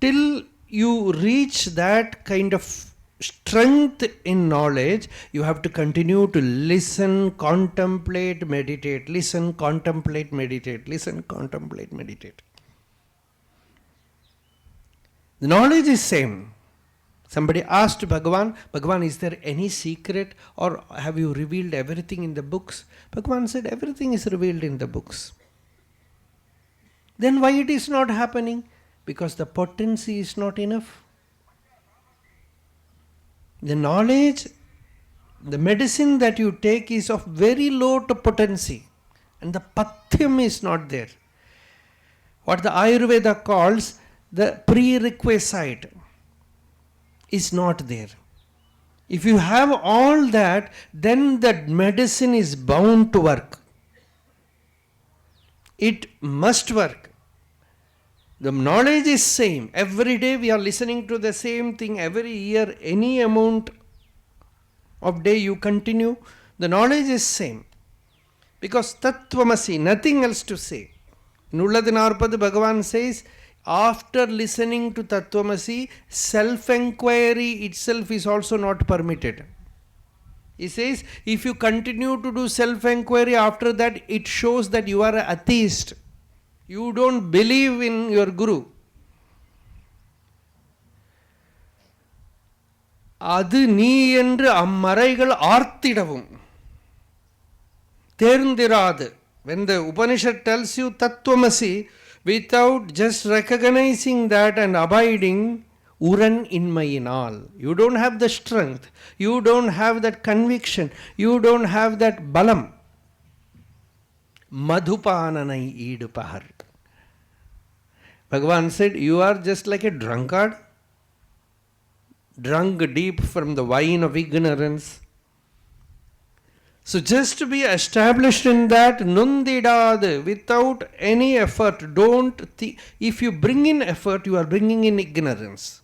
Till you reach that kind of strength in knowledge, you have to continue to listen, contemplate, meditate. Listen, contemplate, meditate. Listen, contemplate, meditate. The knowledge is same. Somebody asked Bhagavan, Bhagavan, is there any secret or have you revealed everything in the books? Bhagavan said, everything is revealed in the books. Then why it is not happening? Because the potency is not enough. The knowledge, the medicine that you take is of very low to potency, and the pathyam is not there. What the Ayurveda calls the prerequisite is not there. If you have all that, then that medicine is bound to work. It must work. The knowledge is same. Every day we are listening to the same thing. Every year, any amount of day you continue, the knowledge is same. Because Tattvamasi, nothing else to say. In Ulladinarpad, Bhagavan says, after listening to Tattvamasi, self-enquiry itself is also not permitted. He says, if you continue to do self-enquiry after that, it shows that you are an atheist. You don't believe in your Guru. அது நீ என்று அம்மறைகள் ஆர்த்திடவும் தேர்ந்திராது. When the Upanishad tells you Tattvamasi, without just recognizing that and abiding, Uran inmayinal. You don't have the strength. You don't have that conviction. You don't have that balam. Madhupananai idupahar. Bhagavan said, you are just like a drunkard, drunk deep from the wine of ignorance. So just to be established in that, nundidad, without any effort, if you bring in effort, you are bringing in ignorance.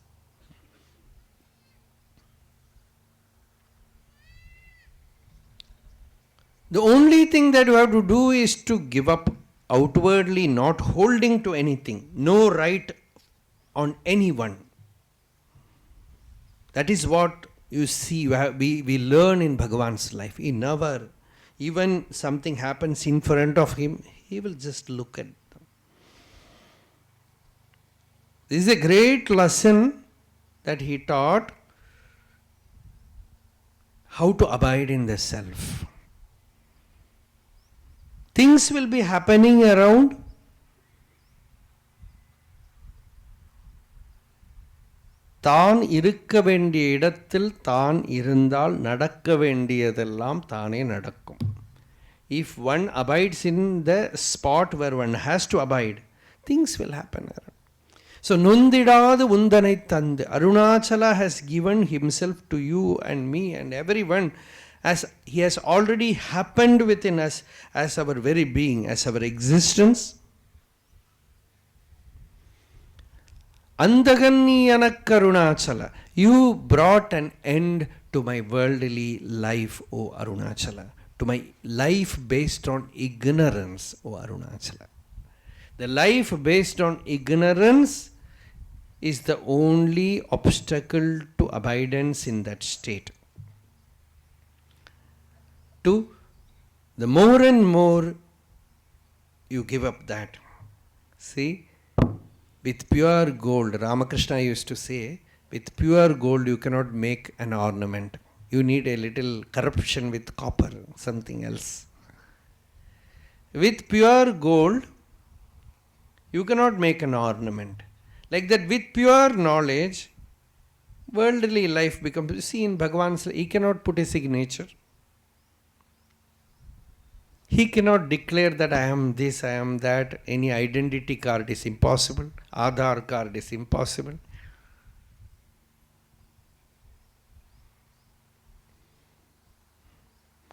The only thing that you have to do is to give up outwardly, not holding to anything, no right on anyone. That is what you see, we learn in Bhagavan's life. He never, even something happens in front of him, he will just look at them. This is a great lesson that he taught, how to abide in the self. Things will be happening around. தான் இருக்க வேண்டிய இடத்தில் தான் இருந்தால் நடக்க வேண்டியதெல்லாம் தானே நடக்கும். If one abides in the spot where one has to abide, things will happen around. So, nundidadu undanai thandu. Arunachala has given himself to you and me and everyone, as he has already happened within us as our very being, as our existence. Andaganniyanak Arunachala, you brought an end to my worldly life, O Arunachala, to my life based on ignorance, O Arunachala. The life based on ignorance is the only obstacle to abidance in that state. The more and more you give up that. See, with pure gold, Ramakrishna used to say, with pure gold you cannot make an ornament. You need a little corruption with copper, something else. With pure gold, you cannot make an ornament. Like that, with pure knowledge, worldly life becomes, you see in Bhagavan's life, he cannot put a signature. He cannot declare that I am this, I am that. Any identity card is impossible. Aadhaar card is impossible.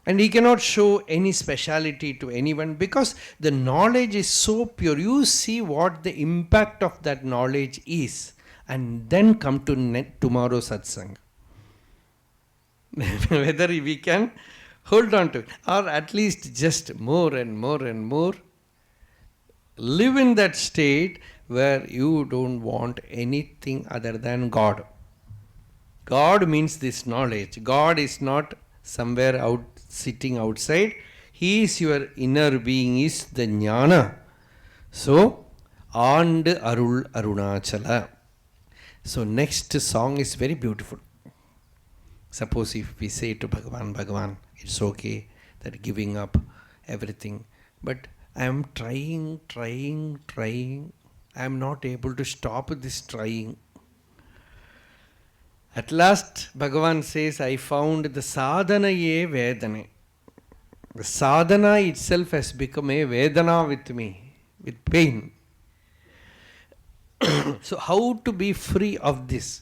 And he cannot show any speciality to anyone because the knowledge is so pure. You see what the impact of that knowledge is, and then come to tomorrow's satsang. Whether we can hold on to it, or at least just more and more and more live in that state where you don't want anything other than God. God means this knowledge. God is not somewhere out sitting outside. He is your inner being, is the jnana. So, and Arul Arunachala. So next song is very beautiful. Suppose if we say to Bhagavan, Bhagavan, it's okay that giving up everything, but I am trying. I am not able to stop this trying. At last, Bhagavan says, I found the sadhana ye vedane. The sadhana itself has become a vedana with me, with pain. So how to be free of this?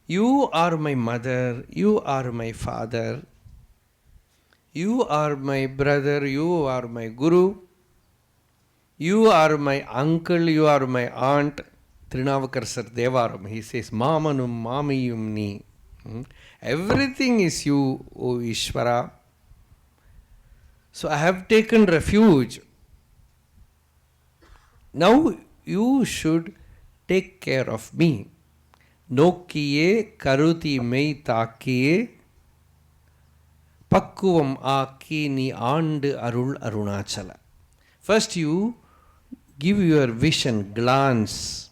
You are my mother, you are my father, you are my brother, you are my guru, you are my uncle, you are my aunt. Trinavakarsar Devaram, he says, Mamanum Mamiyum Ni. Everything is you, O Ishvara. So I have taken refuge. Now you should take care of me. Nokkiye karuti mei takiye pakkuvam aaki ni aandu arul Arunachala. First you give your vision, glance.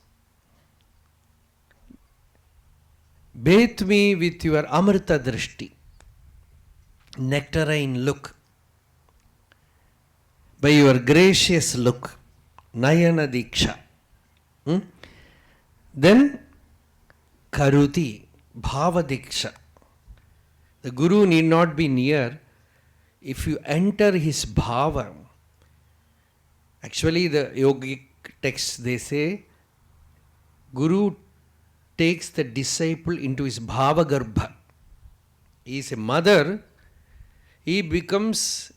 Bathe me with your amrita drishti, nectarine look, by your gracious look, nayana diksha. Then karuti, bhava diksha. The Guru need not be near. If you enter his bhava, actually the yogic texts they say, Guru takes the disciple into his bhava garbha. He is a mother. He becomes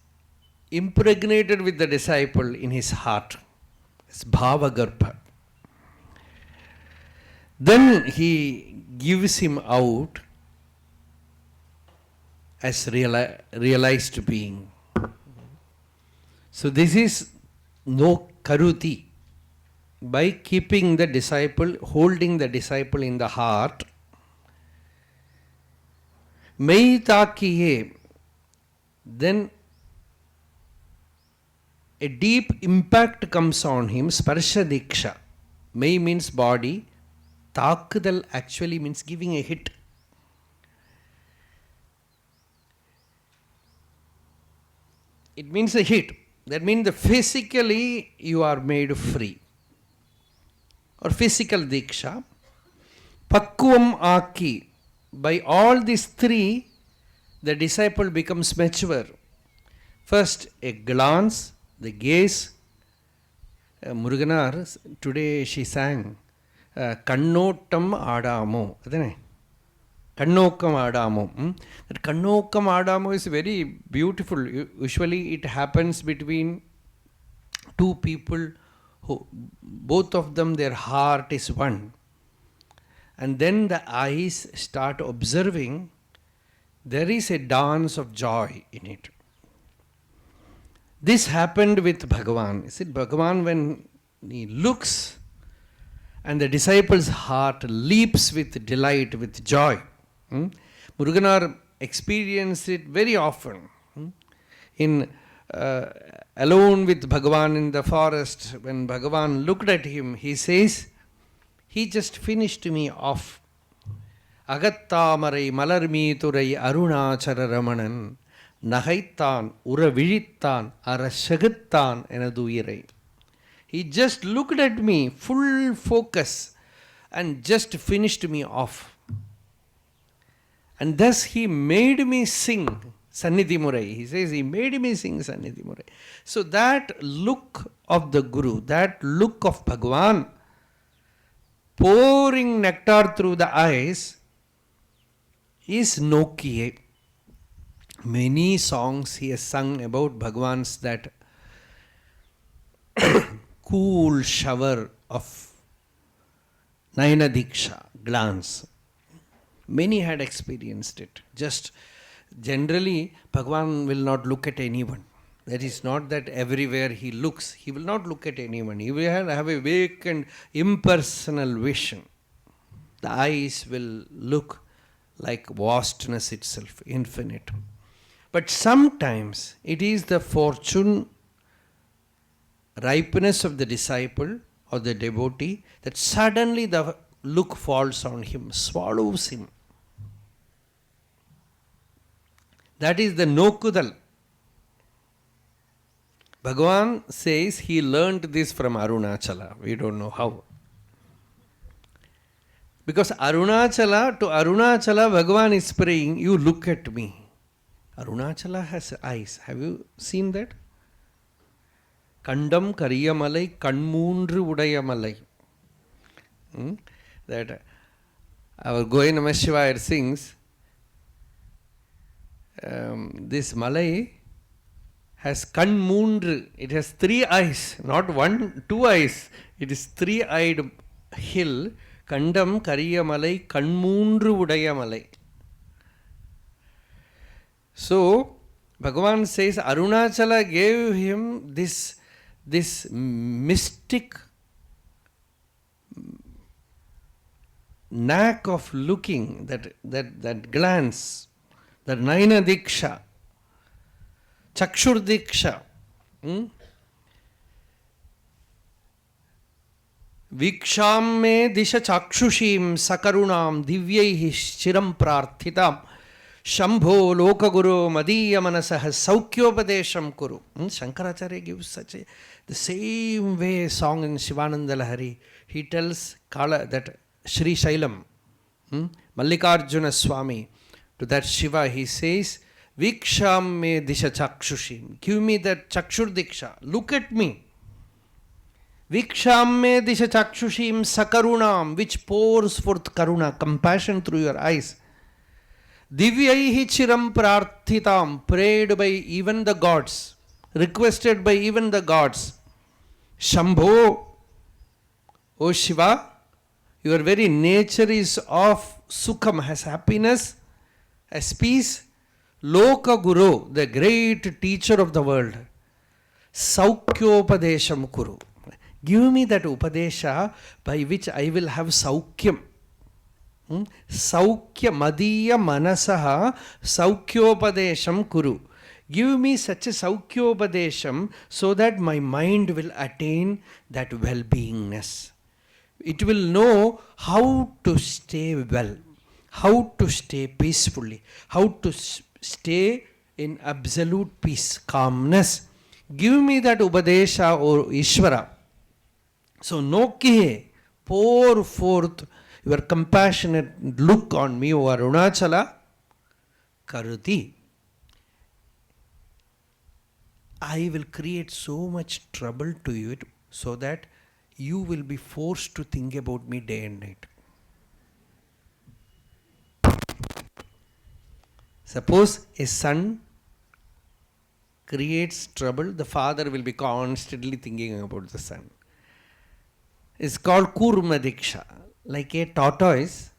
impregnated with the disciple in his heart. It's bhava garbha. Then he gives him out as realized being. So this is no karuti. By keeping the disciple, holding the disciple in the heart, mei takiye, then a deep impact comes on him, sparsha diksha. Mei means body, takudal actually means giving a hit. It means a hit. That means that physically you are made free. Or physical diksha. Pakkuvam aki. By all these three, the disciple becomes mature. First, a glance, the gaze. Muruganar, today she sang, Kannottam Adamo. Kannokkam Adamo. That Kannokkam Adamo is very beautiful. Usually it happens between two people who, both of them, their heart is one. And then the eyes start observing. There is a dance of joy in it. This happened with Bhagavan. Is it Bhagavan when he looks and the disciple's heart leaps with delight, with joy. Muruganar experienced it very often. In alone with Bhagavan in the forest, when Bhagavan looked at him, he says, he just finished me off. Agattamarai malarmeeturai Arunachala Ramanan Nahaittan Uravilittan Arashagattan Enaduirai. He just looked at me, full focus, and just finished me off. And thus he made me sing Sannidhi Murai. He says he made me sing Sannidhi Murai. So that look of the Guru, that look of Bhagavan, pouring nectar through the eyes, is Nokkiye. Many songs he has sung about Bhagavan's that cool shower of Nayana Diksha, glance. Many had experienced it. Just generally, Bhagavan will not look at anyone. That is not that everywhere he looks. He will not look at anyone. He will have a vacant, impersonal vision. The eyes will look like vastness itself, infinite. But sometimes it is the fortune, ripeness of the disciple or the devotee that suddenly the look falls on him, swallows him. That is the nokudal. Bhagavan says he learned this from Arunachala. We don't know how. Because Arunachala, Bhagavan is praying, you look at me. Arunachala has eyes. Have you seen that? Kandam Kariyamalai, Kanmoondru Udayamalai. That our Goya Namah Shivaya sings, this Malai has Kanmoondru. It has 3 eyes, not 1, 2 eyes. It is 3-eyed hill. Kandam Kariyamalai, Kanmoondru Udayamalai. So, Bhagavan says Arunachala gave him this mystic knack of looking, that glance, that Naina Diksha, Chakshur Diksha. Viksham me disha chakshushim sakarunam divyaihi shiram prarthitam Shambho Lokaguru Madhya Manasah Saukhyopadesham Kuru. Shankaracharya gives the same way song in Shivananda Lahari. He tells Kala that Sri Shailam, Mallikarjuna Swami, to that Shiva he says, Viksham me disha chakshushim. Give me that chakshur diksha. Look at me. Viksham me disha chakshushim sakarunam, which pours forth karuna, compassion through your eyes. Divyaihi chiram prarthitam, prayed by even the gods, requested by even the gods. Shambho, O Shiva, your very nature is of sukham, has happiness, has peace. Loka Guru, the great teacher of the world. Saukhyopadesham Kuru. Give me that upadesha by which I will have saukhyam. Saukhya Madhya Manasaha Saukhyopadesham Kuru. Give me such a Saukhyopadesham so that my mind will attain that well-beingness. It will know how to stay well, how to stay peacefully, how to stay in absolute peace, calmness. Give me that Upadesha, O Ishvara. So, Nokihe, pour forth your compassionate look on me, O Arunachala, Karuti. I will create so much trouble to you so that you will be forced to think about me day and night. Suppose a son creates trouble, the father will be constantly thinking about the son. It's called Kurma Diksha. Like a tortoise,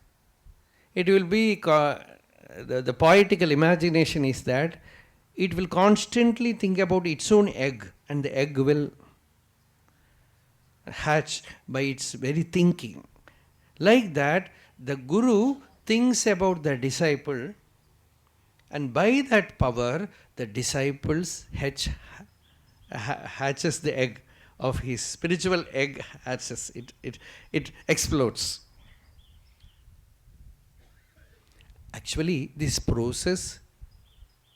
it will be, the poetical imagination is that it will constantly think about its own egg, and the egg will hatch by its very thinking. Like that, the Guru thinks about the disciple, and by that power, the disciples hatches the egg of his spiritual egg hatches. It explodes. Actually, this process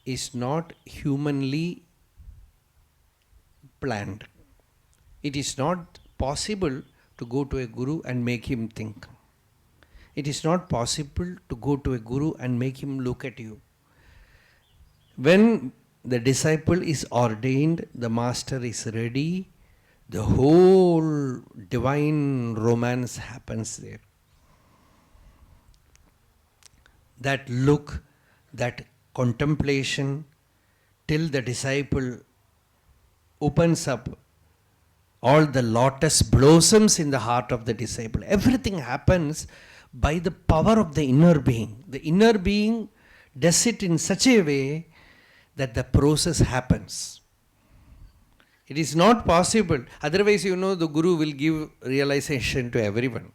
is not humanly planned. It is not possible to go to a guru and make him think. It is not possible to go to a guru and make him look at you. When the disciple is ordained, the master is ready, the whole divine romance happens there. That look, that contemplation, till the disciple opens up, all the lotus blossoms in the heart of the disciple. Everything happens by the power of the inner being. The inner being does it in such a way that the process happens. It is not possible. Otherwise, the Guru will give realization to everyone.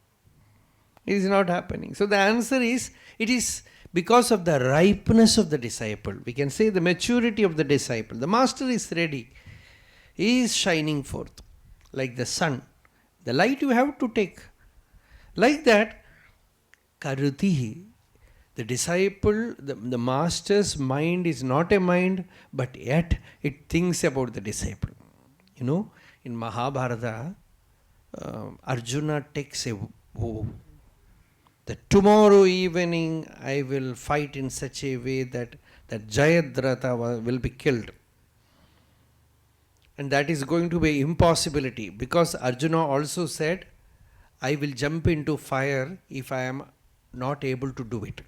It is not happening. So the answer is, it is because of the ripeness of the disciple. We can say the maturity of the disciple. The master is ready. He is shining forth like the sun. The light you have to take. Like that, Karutihi, the disciple, the master's mind is not a mind, but yet it thinks about the disciple. In Mahabharata, Arjuna takes a vow that tomorrow evening I will fight in such a way that Jayadratha will be killed. And that is going to be an impossibility, because Arjuna also said, I will jump into fire if I am not able to do it.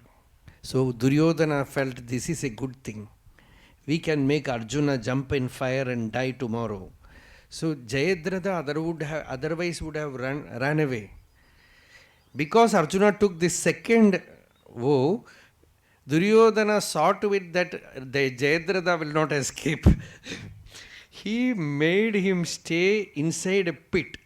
So Duryodhana felt this is a good thing. We can make Arjuna jump in fire and die tomorrow. So Jayadratha otherwise would have run away. Because Arjuna took this second vow, Duryodhana saw to it that the Jayadratha will not escape. He made him stay inside a pit.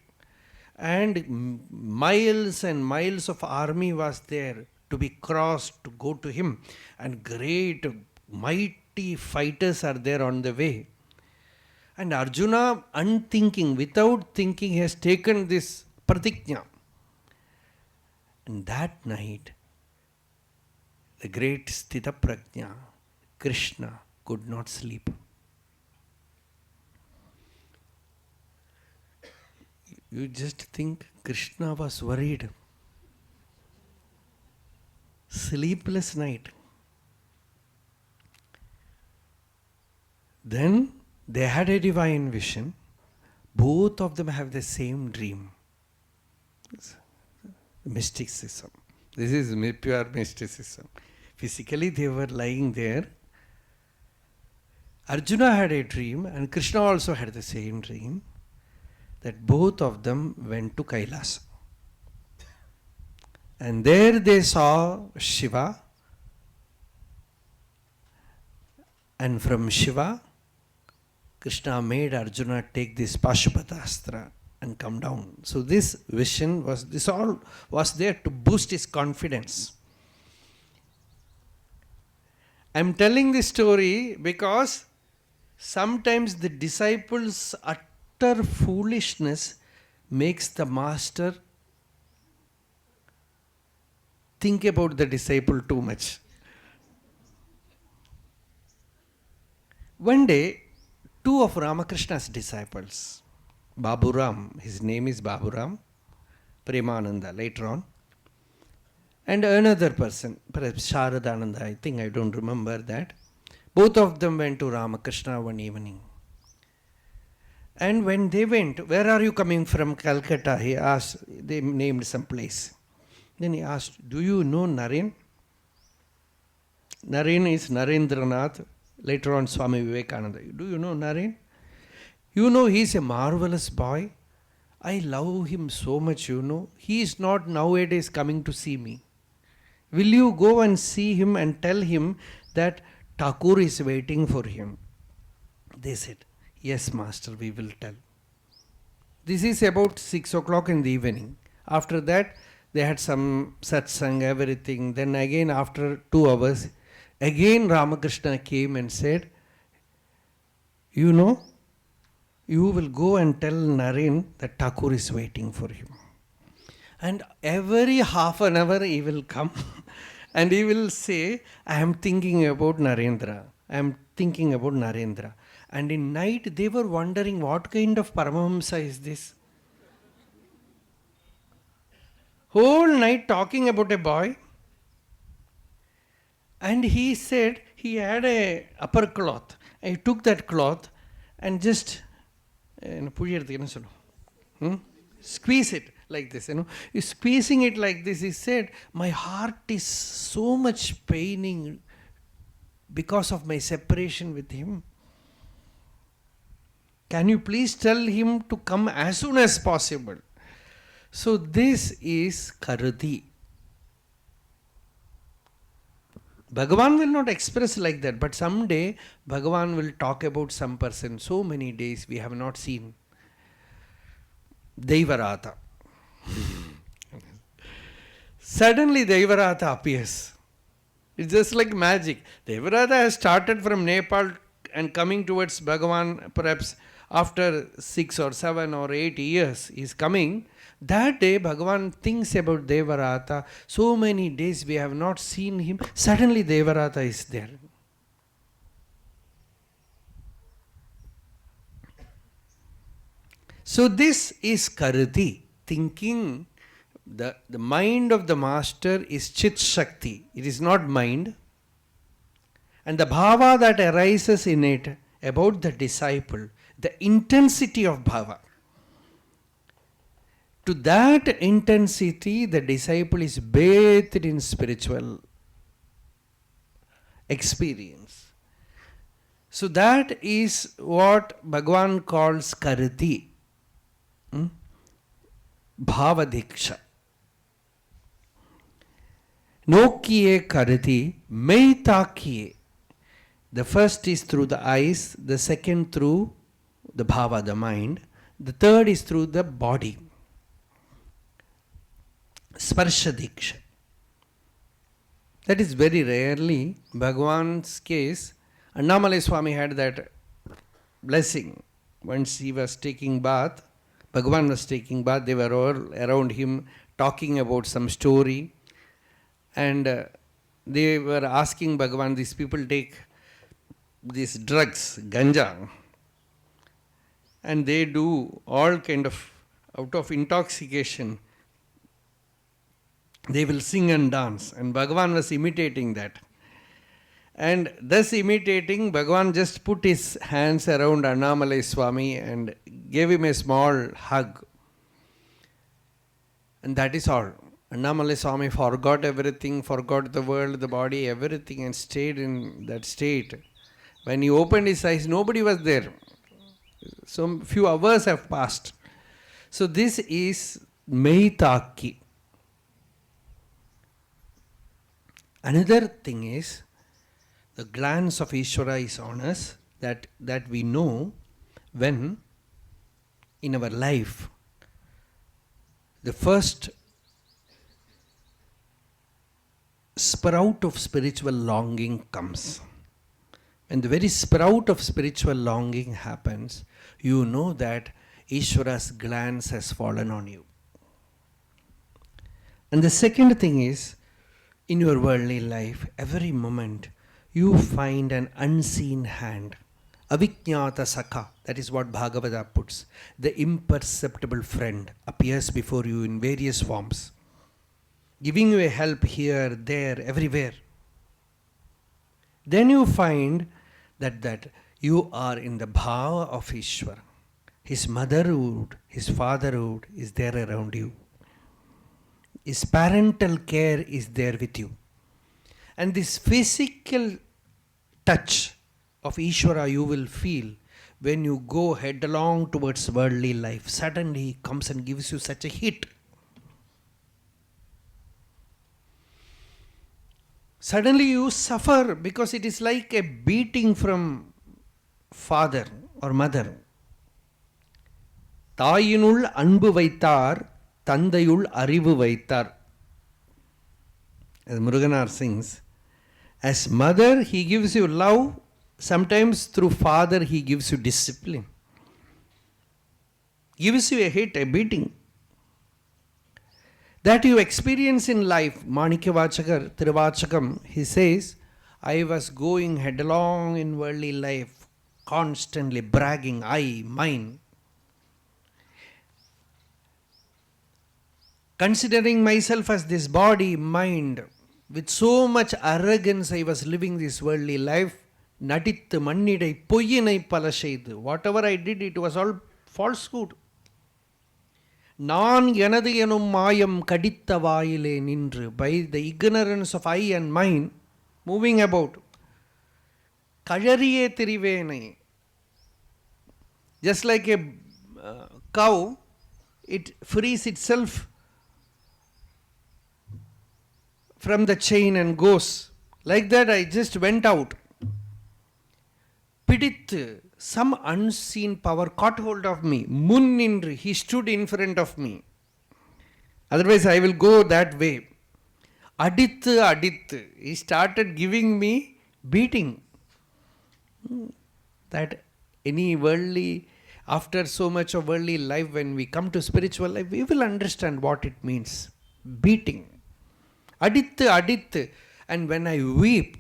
And miles and miles of army was there to be crossed to go to him. And great, mighty fighters are there on the way. And Arjuna, unthinking, without thinking, has taken this pratiknya. And that night, the great Sthita Prajna, Krishna, could not sleep. You just think Krishna was worried. Sleepless night. Then they had a divine vision. Both of them have the same dream. Mysticism. This is pure mysticism. Physically they were lying there. Arjuna had a dream and Krishna also had the same dream, that both of them went to Kailas. And there they saw Shiva. And from Shiva, Krishna made Arjuna take this Pashupatastra and come down. So this vision this all was there to boost his confidence. I am telling this story because sometimes the disciples' utter foolishness makes the master think about the disciple too much. One day, two of Ramakrishna's disciples, Baburam, his name is Baburam, Premananda later on, and another person, perhaps Sharadananda, I don't remember that. Both of them went to Ramakrishna one evening. And when they went, where are you coming from? Calcutta, he asked. They named some place. Then he asked, do you know Naren? Naren is Narendranath, later on Swami Vivekananda. Do you know Naren? You know, he is a marvelous boy. I love him so much, you know. He is not nowadays coming to see me. Will you go and see him and tell him that Thakur is waiting for him? They said, yes, master, we will tell. This is about 6 o'clock in the evening. After that, they had some satsang, everything. Then again, after 2 hours, again Ramakrishna came and said, you know, you will go and tell Naren that Thakur is waiting for him. And every half an hour he will come and he will say, I am thinking about Narendra. I am thinking about Narendra. And in night they were wondering, what kind of Paramahamsa is this? Whole night talking about a boy. And he said he had a upper cloth. I took that cloth and just squeeze it like this. Squeezing it like this, he said, my heart is so much paining because of my separation with him. Can you please tell him to come as soon as possible? So this is Karati. Bhagavan will not express like that, but someday Bhagavan will talk about some person so many days we have not seen. Daivarata. Suddenly Daivarata appears. It's just like magic. Daivarata has started from Nepal and coming towards Bhagavan perhaps after 6 or 7 or 8 years is coming. That day Bhagavan thinks about Devarata. So many days we have not seen him. Suddenly Devarata is there. So this is Karuti, thinking. The mind of the master is Chit Shakti. It is not mind. And the bhava that arises in it about the disciple, the intensity of bhava. To that intensity, the disciple is bathed in spiritual experience. So that is what Bhagavan calls Karati. Bhava Diksha. Nokiye Karati, Meitakiye. The first is through the eyes, the second through the bhava, the mind, the third is through the body. Sparsha Diksha. That is very rarely, Bhagavan's case, Annamalai Swami had that blessing. Once he was taking bath, Bhagavan was taking bath, they were all around him talking about some story, and they were asking Bhagavan, these people take these drugs, ganja, and they do all kind of, out of intoxication, they will sing and dance, and Bhagavan was imitating that. And thus imitating, Bhagavan just put his hands around Annamalai Swami and gave him a small hug. And that is all. Annamalai Swami forgot everything, forgot the world, the body, everything, and stayed in that state. When he opened his eyes, nobody was there. Some few hours have passed. So this is Meitaki. Another thing is, the glance of Ishvara is on us, that we know when in our life the first sprout of spiritual longing comes. When the very sprout of spiritual longing happens, you know that Ishvara's glance has fallen on you. And the second thing is, in your worldly life, every moment you find an unseen hand. Aviknyata Sakha, that is what Bhagavata puts. The imperceptible friend appears before you in various forms, giving you a help here, there, everywhere. Then you find that you are in the bhava of Ishvara. His motherhood, his fatherhood is there around you. His parental care is there with you. And this physical touch of Ishvara you will feel when you go headlong towards worldly life. Suddenly he comes and gives you such a hit. Suddenly you suffer because it is like a beating from father or mother. Tayinul anbu vaittar, tandayul arivu vaittar. As Muruganar sings, as mother he gives you love, sometimes through father he gives you discipline. Gives you a hit, a beating. That you experience in life. Manikya Vachakar, Tiruvachakam, he says, I was going headlong in worldly life, constantly bragging, I, mine. Considering myself as this body, mind, with so much arrogance I was living this worldly life. Nadittu mannidai poyinai pala seidu. Whatever I did, it was all falsehood. Naan yanadu enum mayam kaditta vaayile nindru. By the ignorance of I and mine, moving about. Kazhariye thirivenai. Just like a cow, it frees itself from the chain and goes. Like that I just went out. Pidit, some unseen power caught hold of me. Munnindru, he stood in front of me. Otherwise I will go that way. Adit, he started giving me beating. That any worldly, after so much of worldly life, when we come to spiritual life, we will understand what it means. Beating. Adit. And when I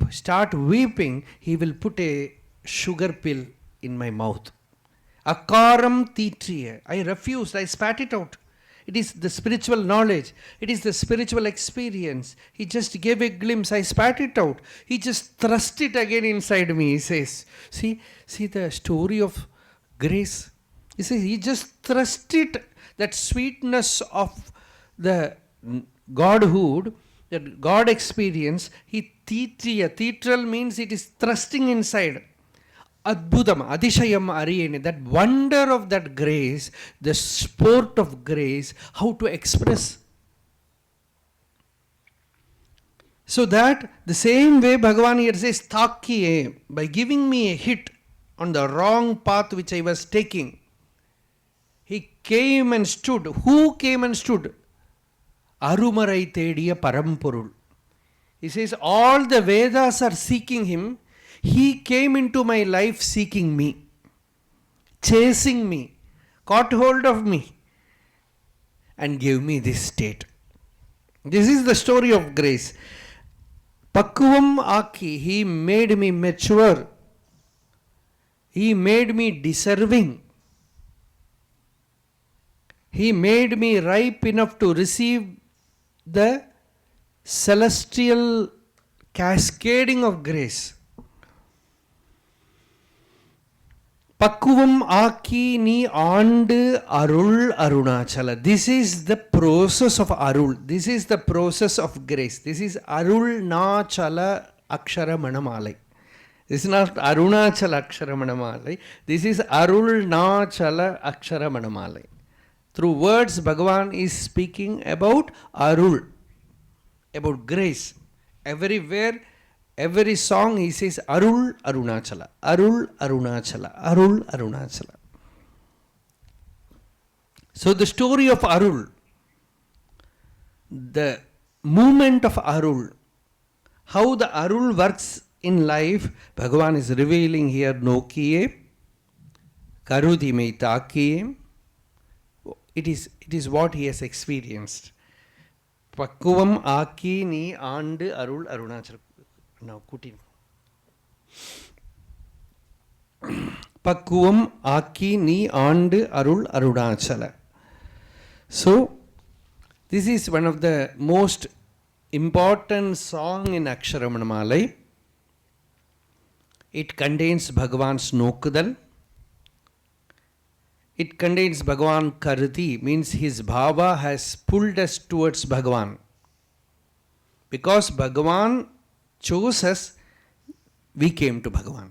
start weeping, he will put a sugar pill in my mouth. Akaram titriya. I refused, I spat it out. It is the spiritual knowledge. It is the spiritual experience. He just gave a glimpse. I spat it out. He just thrust it again inside me. He says, see the story of grace. He says, he just thrust it, that sweetness of the Godhood, that God experience. He titriya. Titral means it is thrusting inside. Adbhudam, Adishayam Ariyene, that wonder of that grace, the sport of grace, how to express. So that the same way Bhagavan here says, Thakiye, by giving me a hit on the wrong path which I was taking, he came and stood. Who came and stood? Arumarai Thediya Parampurul. He says, all the Vedas are seeking him. He came into my life seeking me, chasing me, caught hold of me, and gave me this state. This is the story of grace. Pakkuvam Aki, he made me mature. He made me deserving. He made me ripe enough to receive the celestial cascading of grace. Pakkuvam Aki ni Andu Arul Arunachala. This is the process of Arul. This is the process of grace. This is Arunachala Aksharamanamalai. This is not Arunachala Aksharamanamalai. This is Arunachala Aksharamanamalai. Through words, Bhagavan is speaking about Arul, about grace. Everywhere, every song he says Arul Arunachala, Arul Arunachala, Arul Arunachala. So the story of Arul, the movement of Arul, how the Arul works in life, Bhagavan is revealing here. Nokiye, Karudi Meitakiye. It is what he has experienced. Pakkuvam Aki ni Andu Arul Arunachala. Now, Kutin. Pakkuvam Aki ni Andu Arul Arunachala. So, this is one of the most important song in Aksharamanamalai. It contains Bhagavan's Nokudal. It contains Bhagavan Karti, means his bhava has pulled us towards Bhagavan. Because Bhagavan chose us, we came to Bhagavan.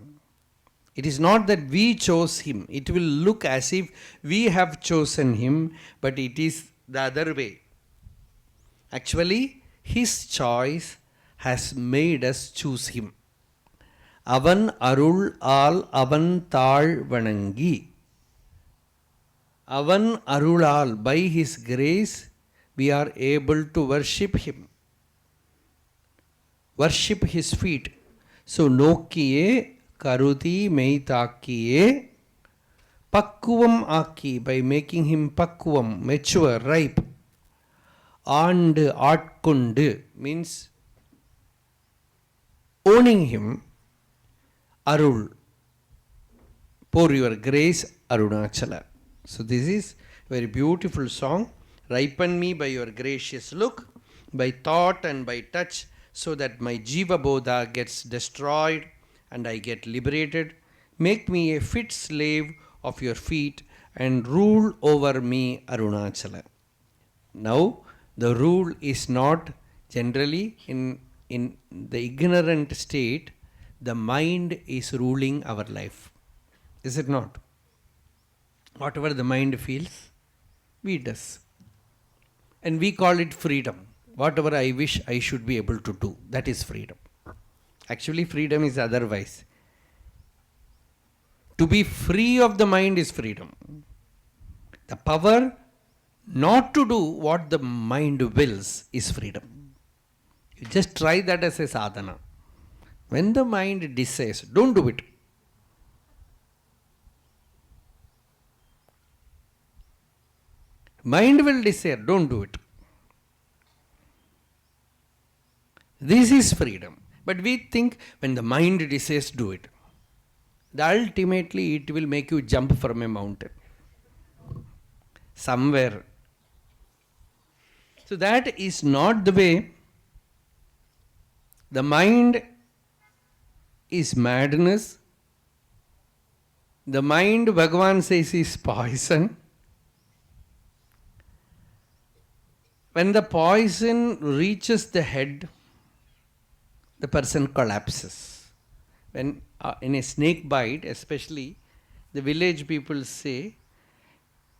It is not that we chose him. It will look as if we have chosen him, but it is the other way. Actually, his choice has made us choose him. Avan Arul Al Avan Tal Vanangi. Avan Arulal, by his grace, we are able to worship him. Worship his feet. So, Nokiye, Karuti, Meitakiye, Pakkuvam Aki, by making him Pakkuvam, mature, ripe. And Atkundu, means owning him. Arul, pour your grace, Arunachala. So this is a very beautiful song. Ripen me by your gracious look, by thought and by touch, so that my Jiva Bodha gets destroyed and I get liberated. Make me a fit slave of your feet and rule over me, Arunachala. Now, the rule is not generally in the ignorant state, the mind is ruling our life. Is it not? Whatever the mind feels, we does. And we call it freedom. Whatever I wish I should be able to do, that is freedom. Actually, freedom is otherwise. To be free of the mind is freedom. The power not to do what the mind wills is freedom. You just try that as a sadhana. When the mind desires, don't do it. Mind will desire, don't do it. This is freedom. But we think when the mind desires, do it. ultimately it will make you jump from a mountain. Somewhere. So that is not the way. The mind is madness. The mind, Bhagavan says, is poison. When the poison reaches the head, the person collapses. When in a snake bite, especially, the village people say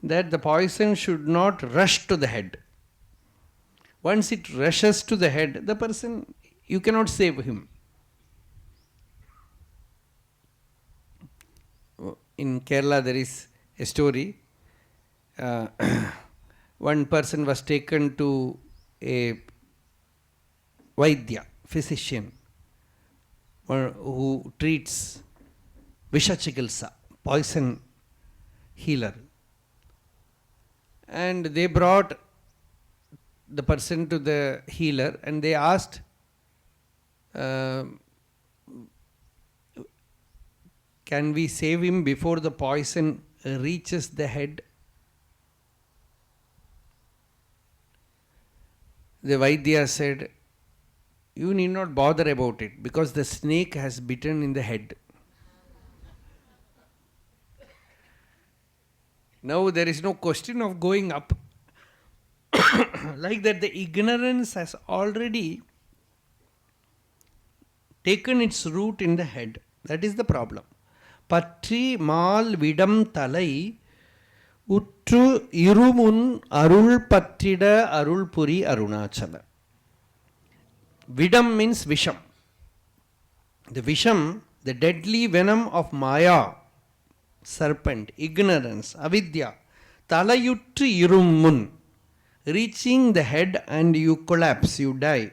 that the poison should not rush to the head. Once it rushes to the head, the person, you cannot save him. In Kerala, there is a story. One person was taken to a Vaidya, physician, who treats Vishachikilsa, poison healer. And they brought the person to the healer and they asked, can we save him before the poison reaches the head? The Vaidya said, you need not bother about it because the snake has bitten in the head. Now there is no question of going up. Like that, the ignorance has already taken its root in the head. That is the problem. Patri mal vidam talai utru irumun arul patrida arul puri Arunachala. Vidam means visham. The visham, the deadly venom of Maya, serpent, ignorance, avidya, talayutru irumun, reaching the head and you collapse, you die.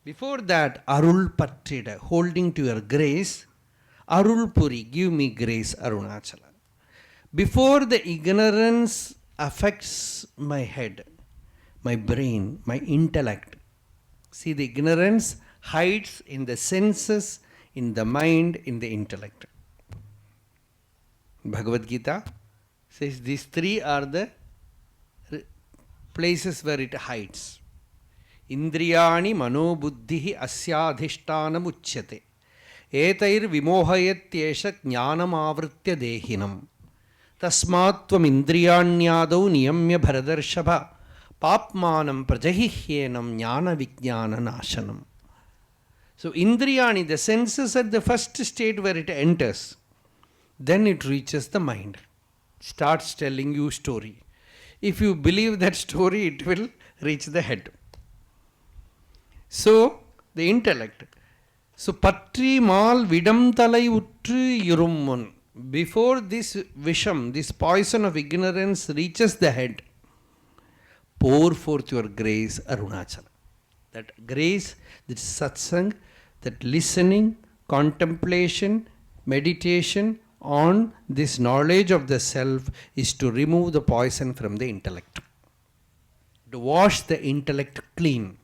Before that, arul patrida, holding to your grace, arul puri, give me grace, Arunachala. Before the ignorance affects my head, my brain, my intellect. See, the ignorance hides in the senses, in the mind, in the intellect. Bhagavad Gita says these three are the places where it hides. Indriyani manobuddhihi asyadhishtanam uchyate. Etair vimohayatyesha jnanam avritya dehinam. Tasmatvam indriyanyadau niyamya bharadarshava. Papmanam prajahihyenam jnana vijnana nashanam. So indriyani, the senses at the first state where it enters. Then it reaches the mind. Starts telling you story. If you believe that story, it will reach the head. So, the intellect. So, patri mal vidam talai utru yurummun. Before this visham, this poison of ignorance reaches the head, pour forth your grace, Arunachala. That grace, that satsang, that listening, contemplation, meditation on this knowledge of the self is to remove the poison from the intellect. To wash the intellect clean.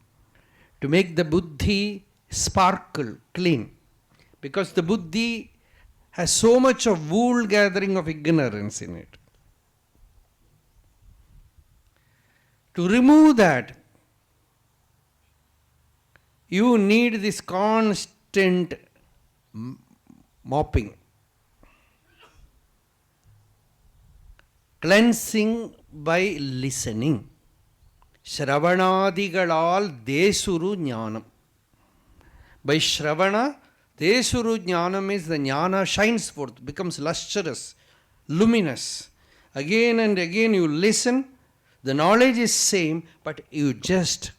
To make the buddhi sparkle clean. Because the buddhi has so much of wool gathering of ignorance in it. To remove that, you need this constant mopping, cleansing by listening. Shravanadigalal desuru jnanam. By Shravana, desuru jnanam is the jnana shines forth, becomes lustrous, luminous. Again and again you listen. The knowledge is same, but you just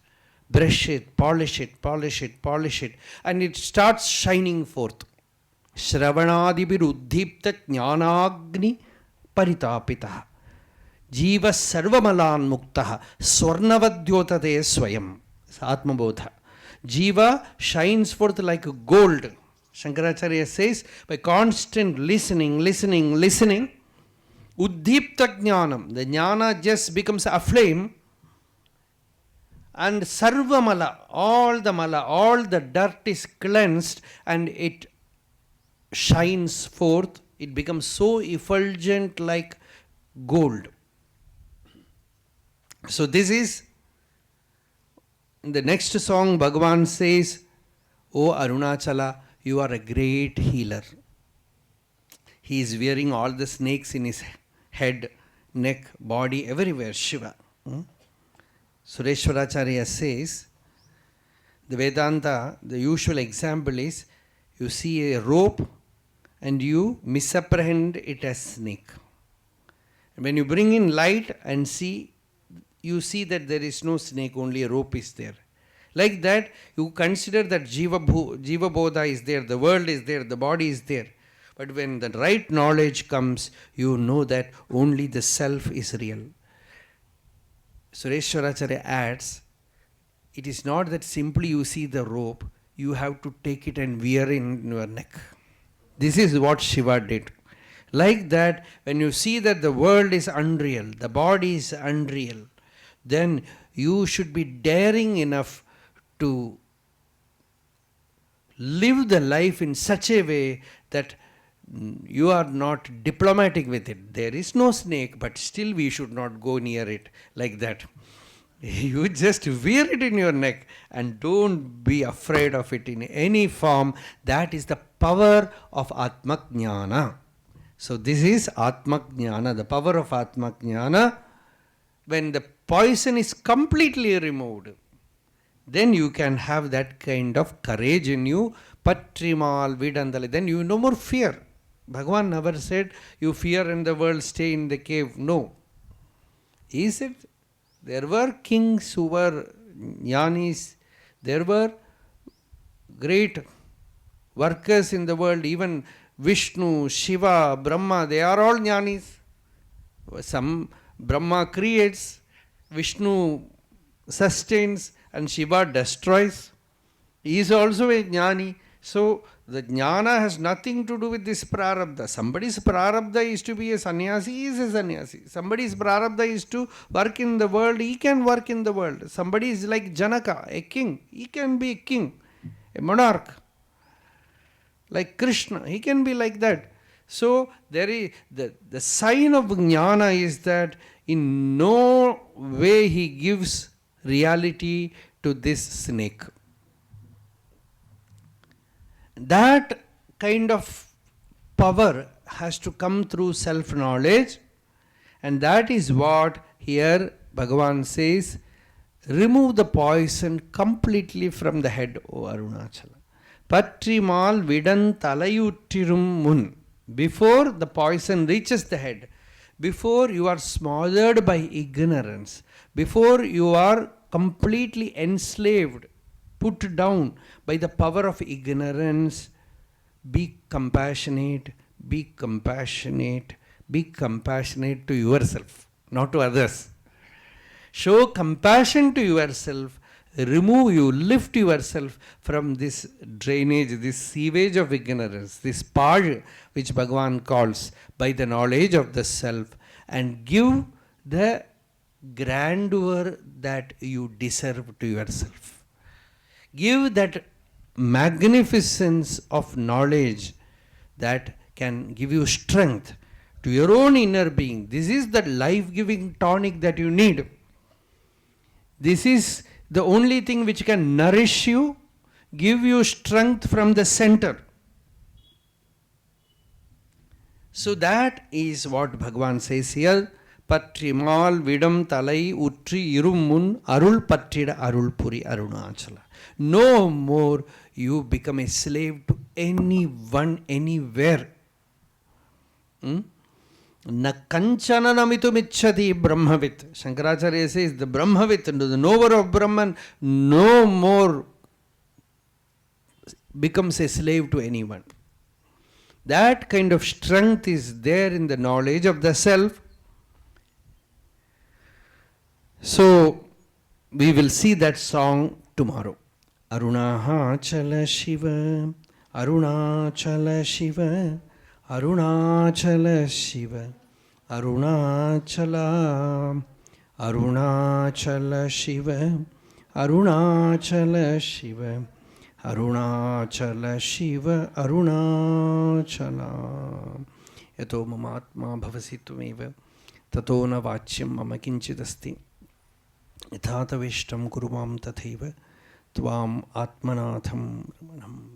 brush it, polish it, polish it, polish it, and it starts shining forth. Shravanadibhiruddhipta jnanagni paritapita. Jiva sarvamalan muktaha swarnavadyotate swayam. Atmabodha. Jiva shines forth like gold. Shankaracharya says, by constant listening, Uddhipta jnanam, the jnana just becomes a flame, and sarvamala, all the dirt is cleansed, and it shines forth, it becomes so effulgent like gold. So this is, in the next song, Bhagavan says, O Arunachala, you are a great healer. He is wearing all the snakes in his head, neck, body, everywhere, Shiva. Sureshwaracharya says, the Vedanta, the usual example is, you see a rope and you misapprehend it as snake. And when you bring in light and see, you see that there is no snake, only a rope is there. Like that, you consider that Jiva Bodha is there, the world is there, the body is there. But when the right knowledge comes, you know that only the self is real. Sureshwaracharya adds, it is not that simply you see the rope, you have to take it and wear in your neck. This is what Shiva did. Like that, when you see that the world is unreal, the body is unreal, then you should be daring enough to live the life in such a way that you are not diplomatic with it. There is no snake, but still we should not go near it like that. You just wear it in your neck and don't be afraid of it in any form. That is the power of Atma Jnana. So this is Atma Jnana, the power of Atma Jnana. When the poison is completely removed, then you can have that kind of courage in you. Patrimal Vidandale. Then you no more fear. Bhagavan never said, you fear in the world, stay in the cave. No. He said, there were kings who were jnanis. There were great workers in the world. Even Vishnu, Shiva, Brahma, they are all jnanis. Some Brahma creates, Vishnu sustains, and Shiva destroys. He is also a jnani. So the jnana has nothing to do with this prarabdha. Somebody's prarabdha is to be a sannyasi, he is a sannyasi. Somebody's prarabdha is to work in the world, he can work in the world. Somebody is like Janaka, a king, he can be a king, a monarch. Like Krishna, he can be like that. So there is the sign of jnana is that in no way he gives reality to this snake. That kind of power has to come through self-knowledge, and that is what here Bhagavan says, remove the poison completely from the head, O Arunachala. Patrimal vidan talayuttirum mun. Before the poison reaches the head, before you are smothered by ignorance, before you are completely enslaved, put down by the power of ignorance, be compassionate, be compassionate, be compassionate to yourself, not to others. Show compassion to yourself, remove you, lift yourself from this drainage, this sewage of ignorance, this paj which Bhagavan calls by the knowledge of the self, and give the grandeur that you deserve to yourself. Give that magnificence of knowledge that can give you strength to your own inner being. This is the life-giving tonic that you need. This is the only thing which can nourish you, give you strength from the center. So that is what Bhagavan says here. Patrimal vidam talai utri irumun arul patrida arul puri Arunachala. No more you become a slave to anyone, anywhere. Na kanchana namitumichati brahmavit. Shankaracharya says the brahmavit, the knower of Brahman, no more becomes a slave to anyone. That kind of strength is there in the knowledge of the self. So we will see that song tomorrow. Arunachala Shiva, Arunachala Shiva, Arunachala Shiva, Arunachala, Arunachala Shiva, Arunachala Shiva, Arunachala Shiva Arunachala. Yato mama atma bhavasi tvameva tato na vachyam mama kinchidasti yathatavishtam kuru mam tathaiva tvam atmanatham ramanam